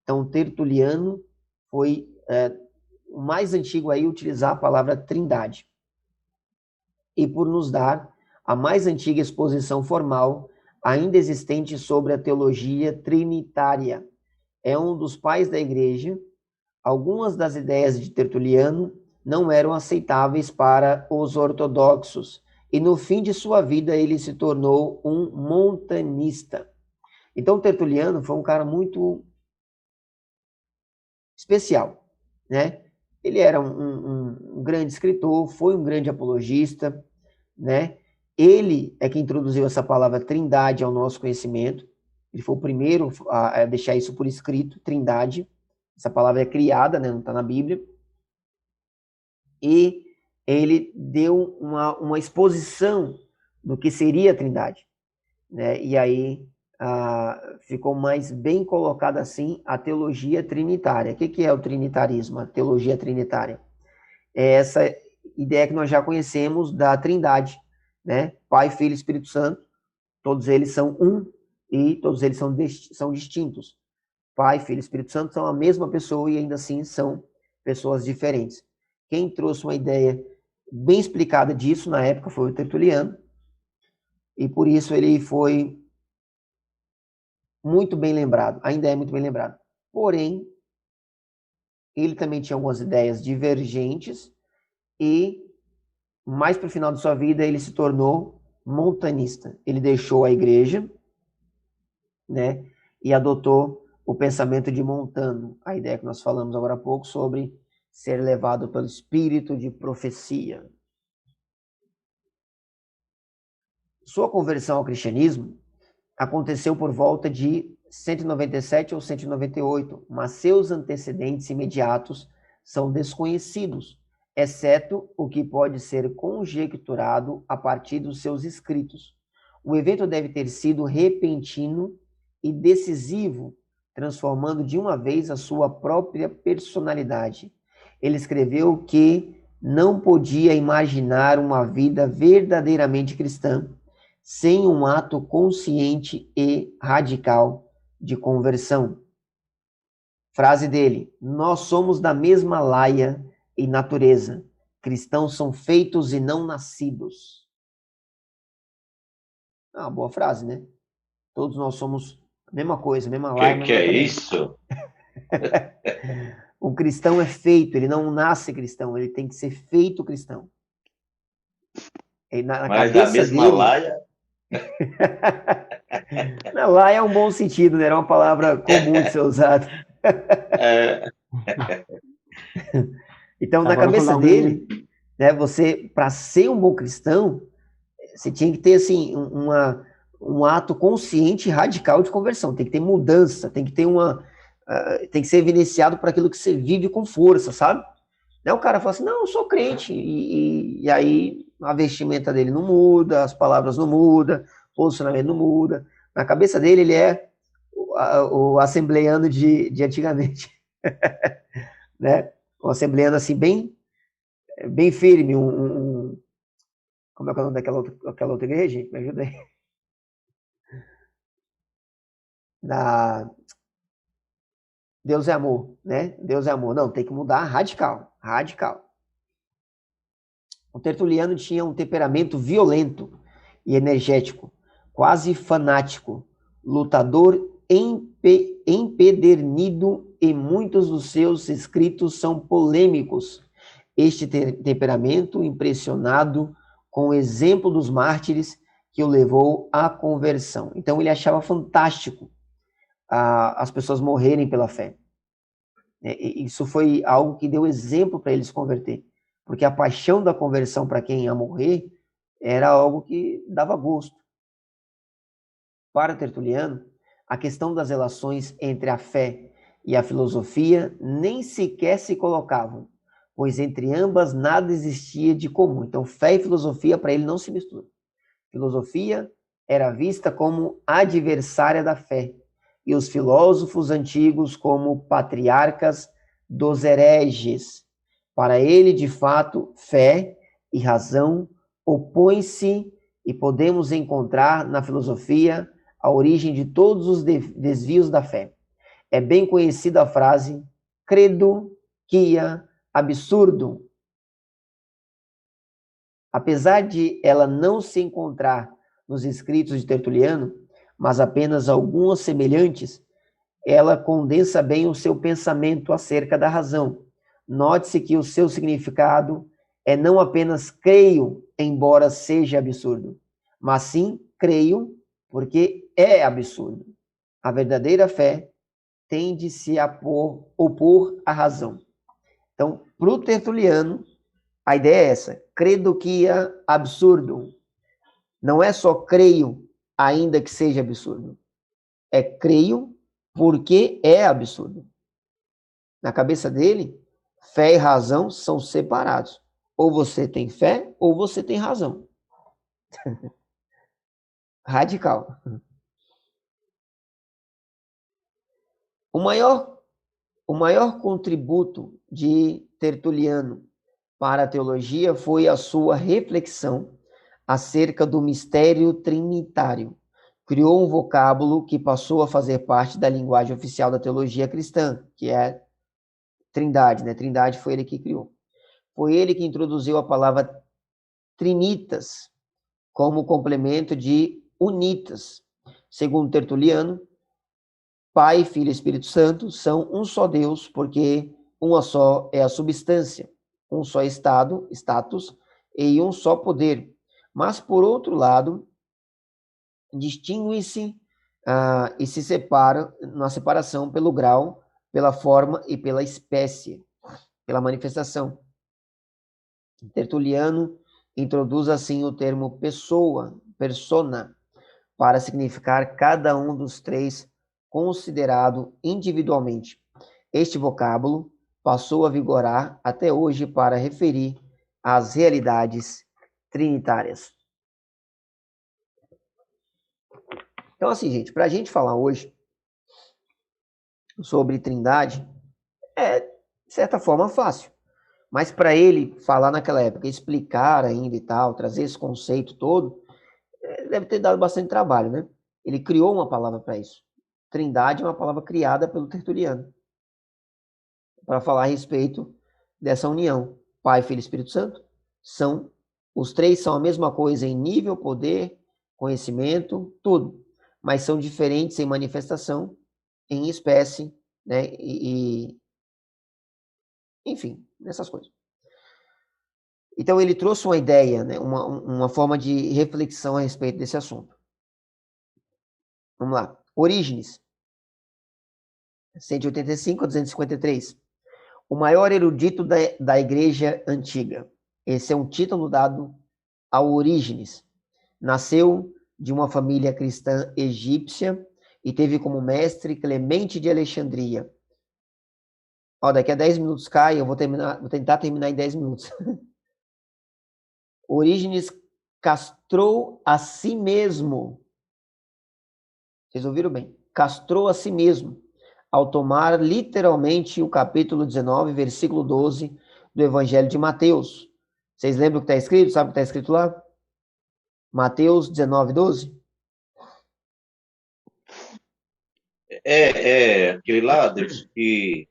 Então, Tertuliano foi o mais antigo a utilizar a palavra trindade. E por nos dar a mais antiga exposição formal ainda existente sobre a teologia trinitária. É um dos pais da igreja. Algumas das ideias de Tertuliano não eram aceitáveis para os ortodoxos, e no fim de sua vida ele se tornou um montanista. Então Tertuliano foi um cara muito especial, né? Ele era um grande escritor, foi um grande apologista, né? Ele é que introduziu essa palavra trindade ao nosso conhecimento. Ele foi o primeiro a deixar isso por escrito, trindade. essa palavra é criada, né, não está na Bíblia, e ele deu uma exposição do que seria a Trindade, né? E aí ficou mais bem colocada assim a teologia trinitária. O que é o trinitarismo, a teologia trinitária? É essa ideia que nós já conhecemos da Trindade, né? Pai, Filho e Espírito Santo, todos eles são um e todos eles são distintos. Pai, Filho e Espírito Santo são a mesma pessoa e ainda assim são pessoas diferentes. Quem trouxe uma ideia bem explicada disso na época foi o Tertuliano, e por isso ele foi muito bem lembrado, ainda é muito bem lembrado. Porém, ele também tinha algumas ideias divergentes e mais para o final de sua vida ele se tornou montanista. Ele deixou a igreja, né, e adotou o pensamento de Montano, a ideia que nós falamos agora há pouco sobre ser levado pelo espírito de profecia. Sua conversão ao cristianismo aconteceu por volta de 197 ou 198, mas seus antecedentes imediatos são desconhecidos, exceto o que pode ser conjecturado a partir dos seus escritos. O evento deve ter sido repentino e decisivo, transformando de uma vez a sua própria personalidade. Ele escreveu que não podia imaginar uma vida verdadeiramente cristã sem um ato consciente e radical de conversão. Frase dele: nós somos da mesma laia e natureza. Cristãos são feitos e não nascidos. Uma boa frase, né? Todos nós somos a mesma coisa, a mesma laia, Que é isso? Um cristão é feito, ele não nasce cristão, ele tem que ser feito cristão. Mas da mesma dele, laia... Laia é um bom sentido, né? Era uma palavra comum de ser usada. Então, na cabeça dele, né, você, para ser um bom cristão, você tinha que ter assim, um ato consciente e radical de conversão. Tem que ter mudança, tem que ter tem que ser evidenciado por aquilo que você vive com força, sabe? Não, o cara fala assim, não, eu sou crente, e aí a vestimenta dele não muda, as palavras não mudam, o posicionamento não muda. Na cabeça dele, ele é o assembleiano de antigamente, né? Um assembleiano assim, bem firme, como é que é o nome daquela outra igreja, gente? Me ajuda aí. Deus é amor, né? Deus é amor. Não, tem que mudar radical. O Tertuliano tinha um temperamento violento e energético, quase fanático, lutador empedernido, e muitos dos seus escritos são polêmicos. Este temperamento, impressionado com o exemplo dos mártires, que o levou à conversão. Então ele achava fantástico as pessoas morrerem pela fé. Isso foi algo que deu exemplo para eles se converter, porque a paixão da conversão para quem ia morrer era algo que dava gosto. Para Tertuliano, a questão das relações entre a fé e a filosofia nem sequer se colocavam, pois entre ambas nada existia de comum. Então, fé e filosofia para ele não se misturam. Filosofia era vista como adversária da fé, e os filósofos antigos como patriarcas dos hereges. Para ele, de fato, fé e razão opõem-se, e podemos encontrar na filosofia a origem de todos os desvios da fé. É bem conhecida a frase credo quia absurdum. Apesar de ela não se encontrar nos escritos de Tertuliano, mas apenas algumas semelhantes, ela condensa bem o seu pensamento acerca da razão. Note-se que o seu significado é não apenas creio, embora seja absurdo, mas sim creio porque é absurdo. A verdadeira fé tende-se a opor à razão. Então, para o Tertuliano, a ideia é essa, credo quia absurdum. Não é só creio, ainda que seja absurdo. É creio porque é absurdo. Na cabeça dele, fé e razão são separados. Ou você tem fé, ou você tem razão. Radical. O maior contributo de Tertuliano para a teologia foi a sua reflexão acerca do mistério trinitário. Criou um vocábulo que passou a fazer parte da linguagem oficial da teologia cristã, que é Trindade, né? Trindade foi ele que criou. Foi ele que introduziu a palavra trinitas como complemento de unitas. Segundo Tertuliano, Pai, Filho e Espírito Santo são um só Deus, porque uma só é a substância, um só estado, status, e um só poder. Mas, por outro lado, distinguem-se e se separam na separação pelo grau, pela forma e pela espécie, pela manifestação. Tertuliano introduz assim o termo pessoa, persona, para significar cada um dos três considerado individualmente. Este vocábulo passou a vigorar até hoje para referir às realidades trinitárias. Então, assim, gente, para a gente falar hoje sobre Trindade, é, de certa forma, fácil. Mas para ele falar naquela época, explicar ainda e tal, trazer esse conceito todo, deve ter dado bastante trabalho, né? Ele criou uma palavra para isso. Trindade é uma palavra criada pelo Tertuliano para falar a respeito dessa união. Pai, Filho e Espírito Santo os três são a mesma coisa em nível, poder, conhecimento, tudo, mas são diferentes em manifestação, em espécie, né? Enfim, nessas coisas. Então ele trouxe uma ideia, né? uma forma de reflexão a respeito desse assunto. Vamos lá. Orígenes, 185 a 253. O maior erudito da Igreja Antiga. Esse é um título dado a Orígenes. Nasceu de uma família cristã egípcia e teve como mestre Clemente de Alexandria. Daqui a 10 minutos cai, eu vou tentar terminar em 10 minutos. Orígenes castrou a si mesmo. Vocês ouviram bem? Castrou a si mesmo, ao tomar literalmente o capítulo 19, versículo 12 do Evangelho de Mateus. Vocês lembram o que está escrito? Sabe o que está escrito lá? Mateus 19, 12? Aquele lá, Deus, que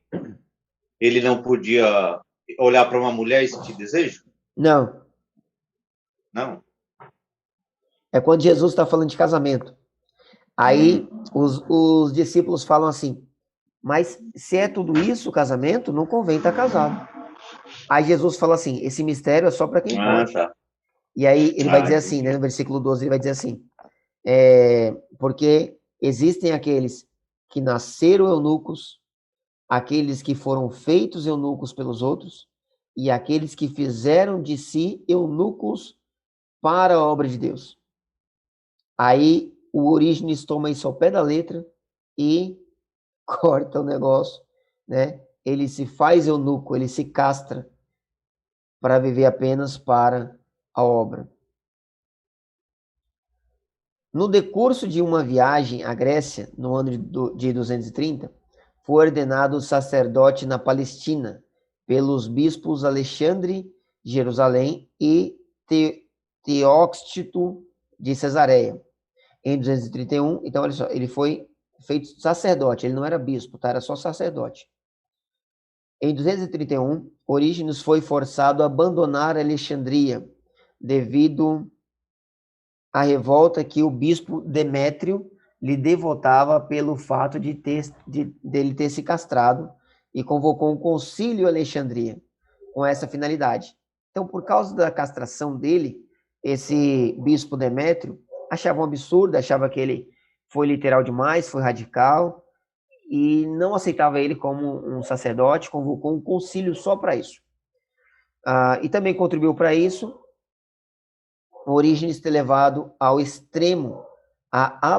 ele não podia olhar para uma mulher e sentir desejo? Não. Não? É quando Jesus está falando de casamento. Aí os discípulos falam assim, mas se é tudo isso, o casamento, não convém estar casado. Aí Jesus fala assim, esse mistério é só para quem pode. Tá. E aí ele vai dizer assim, né, no versículo 12, ele vai dizer assim, porque existem aqueles que nasceram eunucos, aqueles que foram feitos eunucos pelos outros, e aqueles que fizeram de si eunucos para a obra de Deus. Aí o Orígenes toma isso ao pé da letra e corta o negócio, né? Ele se faz eunuco, ele se castra para viver apenas para a obra. No decurso de uma viagem à Grécia, no ano de 230, foi ordenado sacerdote na Palestina pelos bispos Alexandre de Jerusalém e Teóxtito de Cesareia. Em 231, então olha só, ele foi feito sacerdote, ele não era bispo, tá? Era só sacerdote. Em 231, Orígenes foi forçado a abandonar Alexandria devido à revolta que o bispo Demétrio lhe devotava pelo fato dele ter se castrado e convocou um concílio em Alexandria com essa finalidade. Então, por causa da castração dele, esse bispo Demétrio achava um absurdo, achava que ele foi literal demais, foi radical, e não aceitava ele como um sacerdote, convocou um concílio só para isso. E também contribuiu para isso Orígenes ter levado ao extremo a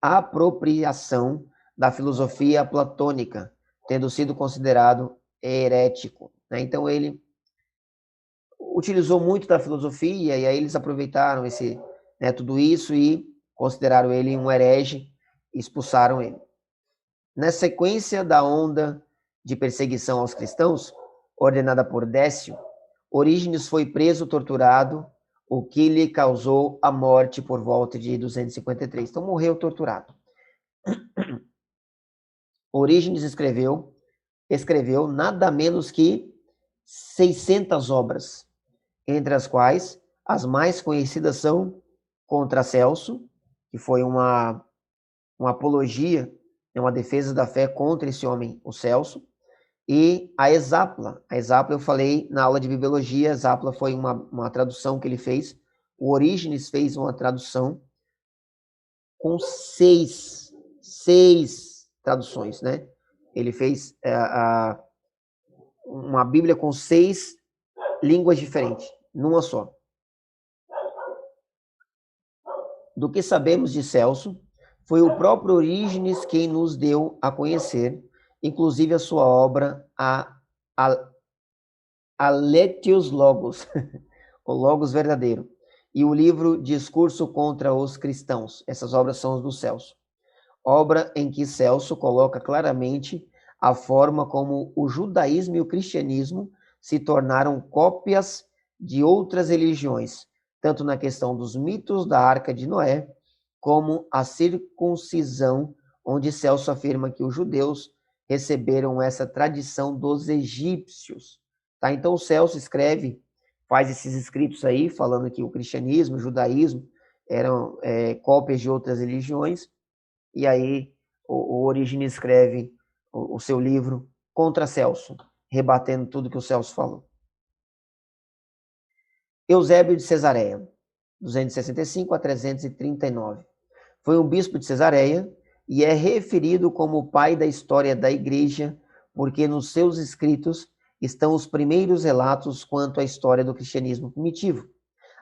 apropriação da filosofia platônica, tendo sido considerado herético, né? Então ele utilizou muito da filosofia e aí eles aproveitaram tudo isso e consideraram ele um herege e expulsaram ele. Na sequência da onda de perseguição aos cristãos, ordenada por Décio, Orígenes foi preso, torturado, o que lhe causou a morte por volta de 253. Então morreu torturado. Orígenes escreveu nada menos que 600 obras, entre as quais as mais conhecidas são Contra Celso, que foi uma apologia, uma defesa da fé contra esse homem, o Celso, e a Exapla. A Exapla eu falei na aula de bibliologia, a Exapla foi uma tradução que ele fez. O Orígenes fez uma tradução com seis traduções, né? Ele fez uma Bíblia com 6 línguas diferentes, numa só. Do que sabemos de Celso, foi o próprio Orígenes quem nos deu a conhecer, inclusive a sua obra, Aletius Logos, o Logos verdadeiro, e o livro Discurso contra os Cristãos. Essas obras são as do Celso. Obra em que Celso coloca claramente a forma como o judaísmo e o cristianismo se tornaram cópias de outras religiões, tanto na questão dos mitos da Arca de Noé, como a circuncisão, onde Celso afirma que os judeus receberam essa tradição dos egípcios. Tá? Então o Celso faz esses escritos aí, falando que o cristianismo, o judaísmo eram cópias de outras religiões, e aí o Orígenes escreve o seu livro Contra Celso, rebatendo tudo que o Celso falou. Eusébio de Cesareia, 265 a 339. Foi um bispo de Cesareia e é referido como o pai da história da igreja, porque nos seus escritos estão os primeiros relatos quanto à história do cristianismo primitivo.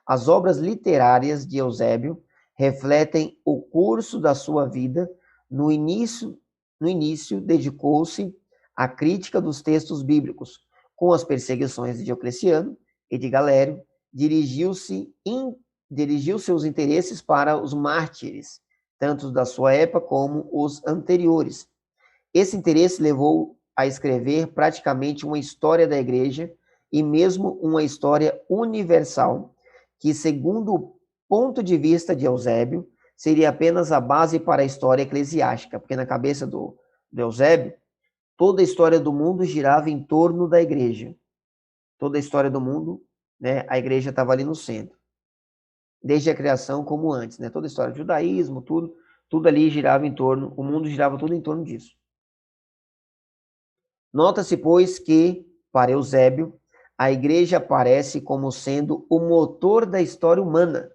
As obras literárias de Eusébio refletem o curso da sua vida. No início dedicou-se à crítica dos textos bíblicos. Com as perseguições de Diocleciano e de Galério, dirigiu seus interesses para os mártires, tanto da sua época como os anteriores. Esse interesse levou a escrever praticamente uma história da igreja e mesmo uma história universal, que, segundo o ponto de vista de Eusébio, seria apenas a base para a história eclesiástica, porque na cabeça do Eusébio, toda a história do mundo girava em torno da igreja. Toda a história do mundo, né, a igreja estava ali no centro. Desde a criação como antes, né? Toda a história do judaísmo, tudo ali girava em torno, o mundo girava tudo em torno disso. Nota-se, pois, que, para Eusébio, a igreja aparece como sendo o motor da história humana.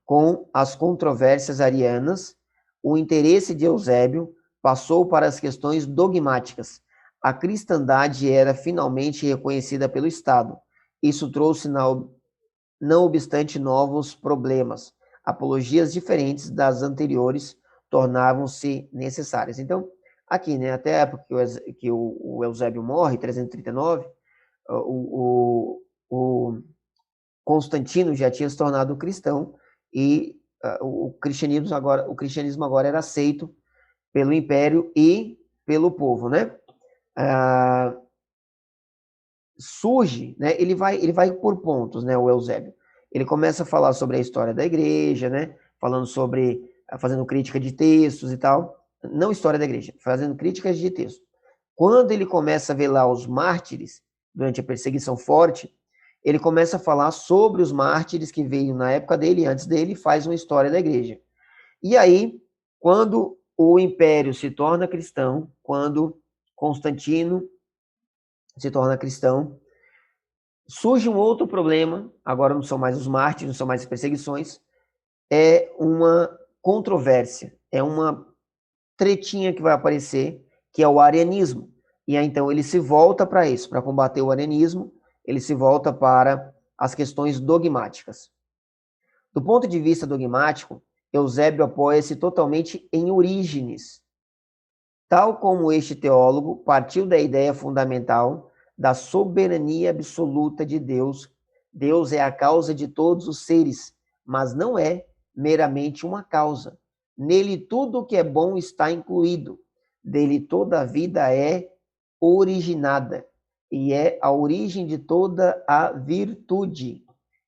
Com as controvérsias arianas, o interesse de Eusébio passou para as questões dogmáticas. A cristandade era finalmente reconhecida pelo Estado. Isso trouxe, não obstante, novos problemas. Apologias diferentes das anteriores tornavam-se necessárias. Então, aqui, né, até a época que o Eusébio morre, 339, o Constantino já tinha se tornado cristão e o cristianismo agora era aceito pelo império e pelo povo, né? Surge, né? Ele vai por pontos, né? O Eusébio. Ele começa a falar sobre a história da igreja, né? Fazendo crítica de textos e tal. Não história da igreja, fazendo críticas de textos. Quando ele começa a ver lá os mártires, durante a perseguição forte, ele começa a falar sobre os mártires que veio na época dele, antes dele, faz uma história da igreja. E aí, quando o império se torna cristão, quando Constantino se torna cristão, surge um outro problema, agora não são mais os mártires, não são mais as perseguições, é uma controvérsia, é uma tretinha que vai aparecer, que é o arianismo. E aí, então, ele se volta para isso, para combater o arianismo, ele se volta para as questões dogmáticas. Do ponto de vista dogmático, Eusébio apoia-se totalmente em Orígenes. Tal como este teólogo partiu da ideia fundamental da soberania absoluta de Deus. Deus é a causa de todos os seres, mas não é meramente uma causa. Nele tudo o que é bom está incluído. Dele toda a vida é originada e é a origem de toda a virtude.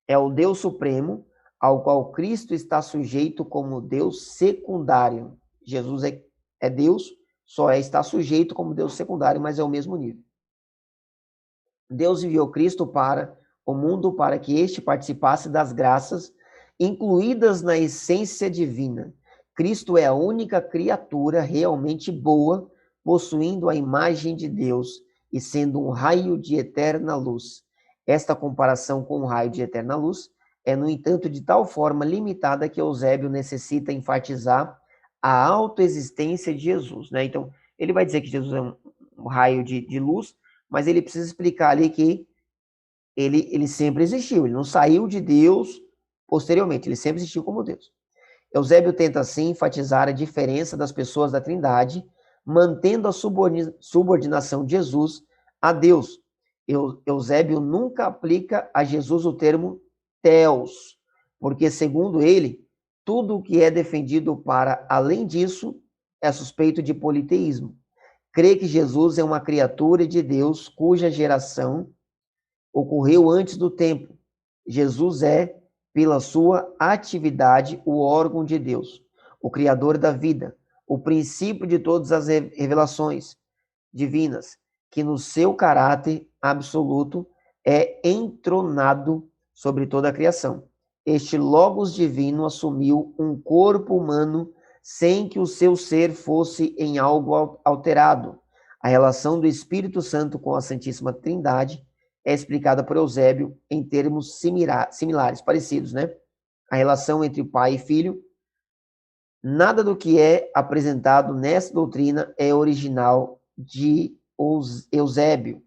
É o Deus supremo, ao qual Cristo está sujeito como Deus secundário. Jesus é Deus, só está sujeito como Deus secundário, mas é o mesmo nível. Deus enviou Cristo para o mundo para que este participasse das graças incluídas na essência divina. Cristo é a única criatura realmente boa, possuindo a imagem de Deus e sendo um raio de eterna luz. Esta comparação com o raio de eterna luz é, no entanto, de tal forma limitada que Eusébio necessita enfatizar a autoexistência de Jesus, né? Então, ele vai dizer que Jesus é um raio de luz, mas ele precisa explicar ali que ele sempre existiu, ele não saiu de Deus posteriormente, ele sempre existiu como Deus. Eusébio tenta, assim, enfatizar a diferença das pessoas da Trindade, mantendo a subordinação de Jesus a Deus. Eusébio nunca aplica a Jesus o termo Theos, porque, segundo ele, tudo o que é defendido para além disso é suspeito de politeísmo. Crê que Jesus é uma criatura de Deus cuja geração ocorreu antes do tempo. Jesus é, pela sua atividade, o órgão de Deus, o Criador da vida, o princípio de todas as revelações divinas, que no seu caráter absoluto é entronado sobre toda a criação. Este Logos divino assumiu um corpo humano sem que o seu ser fosse em algo alterado. A relação do Espírito Santo com a Santíssima Trindade é explicada por Eusébio em termos similares, parecidos, né? A relação entre pai e filho. Nada do que é apresentado nessa doutrina é original de Eusébio.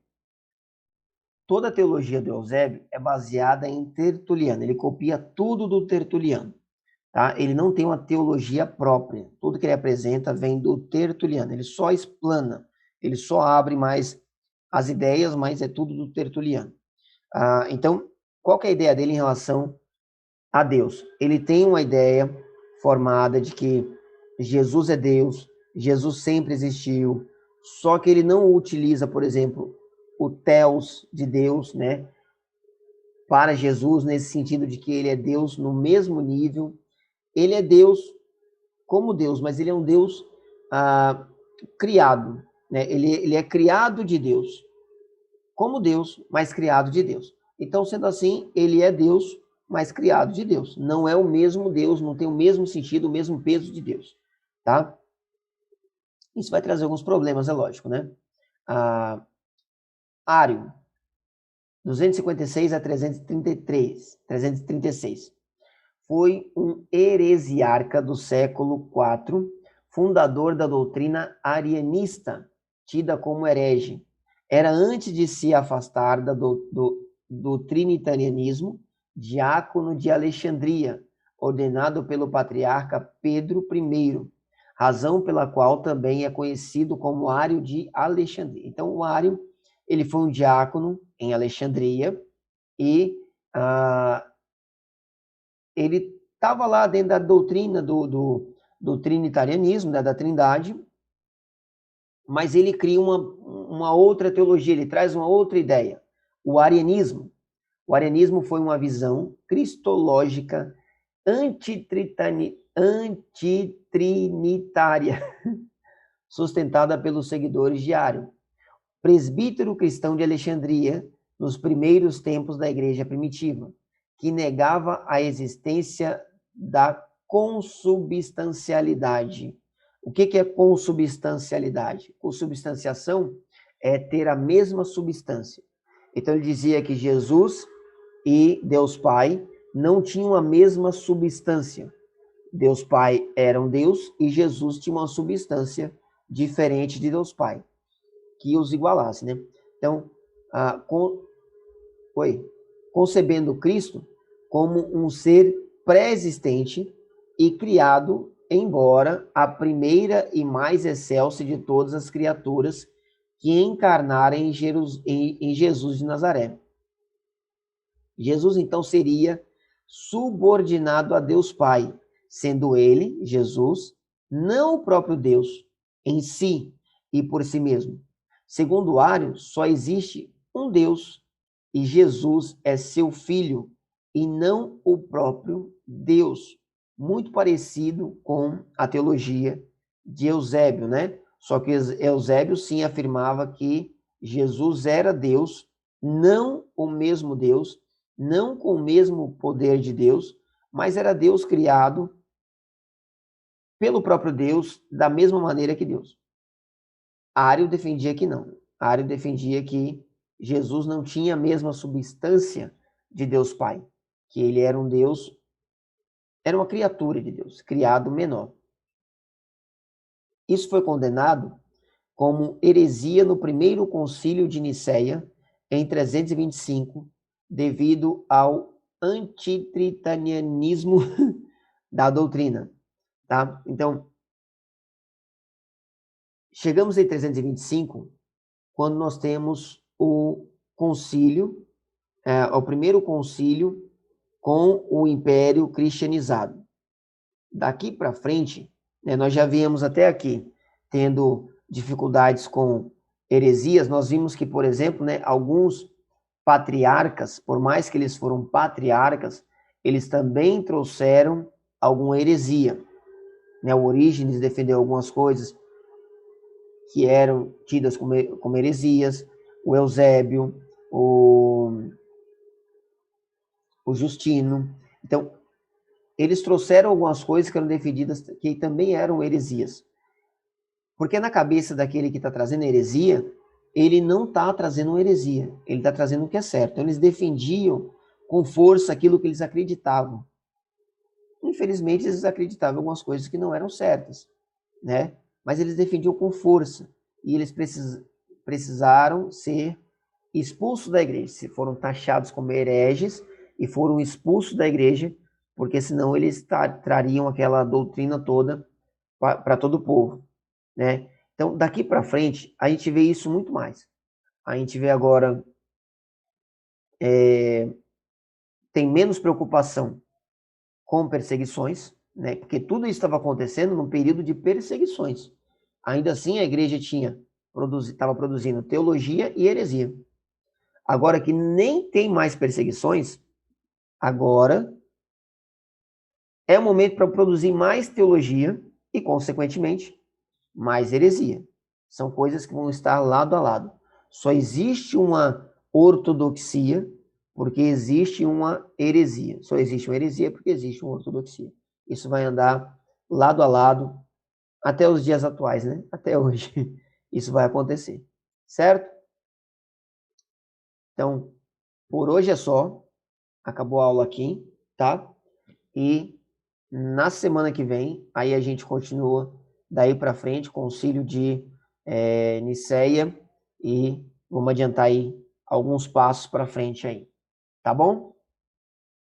Toda a teologia do Eusébio é baseada em Tertuliano. Ele copia tudo do Tertuliano. Tá? Ele não tem uma teologia própria. Tudo que ele apresenta vem do Tertuliano. Ele só explana, ele só abre mais as ideias, mas é tudo do Tertuliano. Então, qual que é a ideia dele em relação a Deus? Ele tem uma ideia formada de que Jesus é Deus, Jesus sempre existiu, só que ele não utiliza, por exemplo, o Theos de Deus, né, para Jesus, nesse sentido de que ele é Deus no mesmo nível. Ele é Deus como Deus, mas ele é um Deus criado, né? Ele é criado de Deus, como Deus, mas criado de Deus. Então, sendo assim, ele é Deus, mas criado de Deus. Não é o mesmo Deus, não tem o mesmo sentido, o mesmo peso de Deus, tá? Isso vai trazer alguns problemas, é lógico, né? Ário, 256 a 336. Foi um heresiarca do século IV, fundador da doutrina arianista, tida como herege. Era, antes de se afastar do trinitarianismo, diácono de Alexandria, ordenado pelo patriarca Pedro I, razão pela qual também é conhecido como Ário de Alexandria. Então, o Ário, ele foi um diácono em Alexandria e ele estava lá dentro da doutrina do trinitarianismo, né, da Trindade, mas ele cria uma outra teologia, ele traz uma outra ideia, o arianismo. O arianismo foi uma visão cristológica antitrinitária, sustentada pelos seguidores de Ário, presbítero cristão de Alexandria, nos primeiros tempos da igreja primitiva, que negava a existência da consubstancialidade. O que é consubstancialidade? Consubstanciação é ter a mesma substância. Então, ele dizia que Jesus e Deus Pai não tinham a mesma substância. Deus Pai era um Deus e Jesus tinha uma substância diferente de Deus Pai, que os igualasse, né? Então, concebendo Cristo como um ser pré-existente e criado embora a primeira e mais excelsa de todas as criaturas que encarnaram em Jesus de Nazaré. Jesus, então, seria subordinado a Deus Pai, sendo ele, Jesus, não o próprio Deus em si e por si mesmo. Segundo Ário, só existe um Deus e Jesus é seu filho e não o próprio Deus. Muito parecido com a teologia de Eusébio, né? Só que Eusébio sim afirmava que Jesus era Deus, não o mesmo Deus, não com o mesmo poder de Deus, mas era Deus criado pelo próprio Deus, da mesma maneira que Deus. Ário defendia que não. Ário defendia que Jesus não tinha a mesma substância de Deus Pai, que ele era um Deus, era uma criatura de Deus, criado menor. Isso foi condenado como heresia no primeiro concílio de Nicéia, em 325, devido ao antitrinitarianismo da doutrina, tá? Então, chegamos em 325, quando nós temos o concílio, o primeiro concílio com o Império cristianizado. Daqui para frente, né, nós já viemos até aqui tendo dificuldades com heresias. Nós vimos que, por exemplo, né, alguns patriarcas, por mais que eles foram patriarcas, eles também trouxeram alguma heresia. Né? O Orígenes defendeu algumas coisas que eram tidas como heresias, o Eusébio, o Justino. Então, eles trouxeram algumas coisas que eram defendidas, que também eram heresias. Porque na cabeça daquele que está trazendo heresia, ele não está trazendo uma heresia, ele está trazendo o que é certo. Então, eles defendiam com força aquilo que eles acreditavam. Infelizmente, eles acreditavam em algumas coisas que não eram certas, né? Mas eles defendiam com força. E eles precisaram ser expulsos da igreja. Foram taxados como hereges e foram expulsos da igreja, porque senão eles trariam aquela doutrina toda para todo o povo, né? Então, daqui para frente, a gente vê isso muito mais. A gente vê agora, tem menos preocupação com perseguições, né? Porque tudo isso estava acontecendo num período de perseguições. Ainda assim, a igreja estava produzindo teologia e heresia. Agora que nem tem mais perseguições, agora é o momento para produzir mais teologia e, consequentemente, mais heresia. São coisas que vão estar lado a lado. Só existe uma ortodoxia porque existe uma heresia. Só existe uma heresia porque existe uma ortodoxia. Isso vai andar lado a lado até os dias atuais, né? Até hoje. Isso vai acontecer. Certo? Então, por hoje é só. Acabou a aula aqui, tá? E na semana que vem, aí a gente continua daí para frente, concílio de Nicéia, e vamos adiantar aí alguns passos para frente aí, tá bom?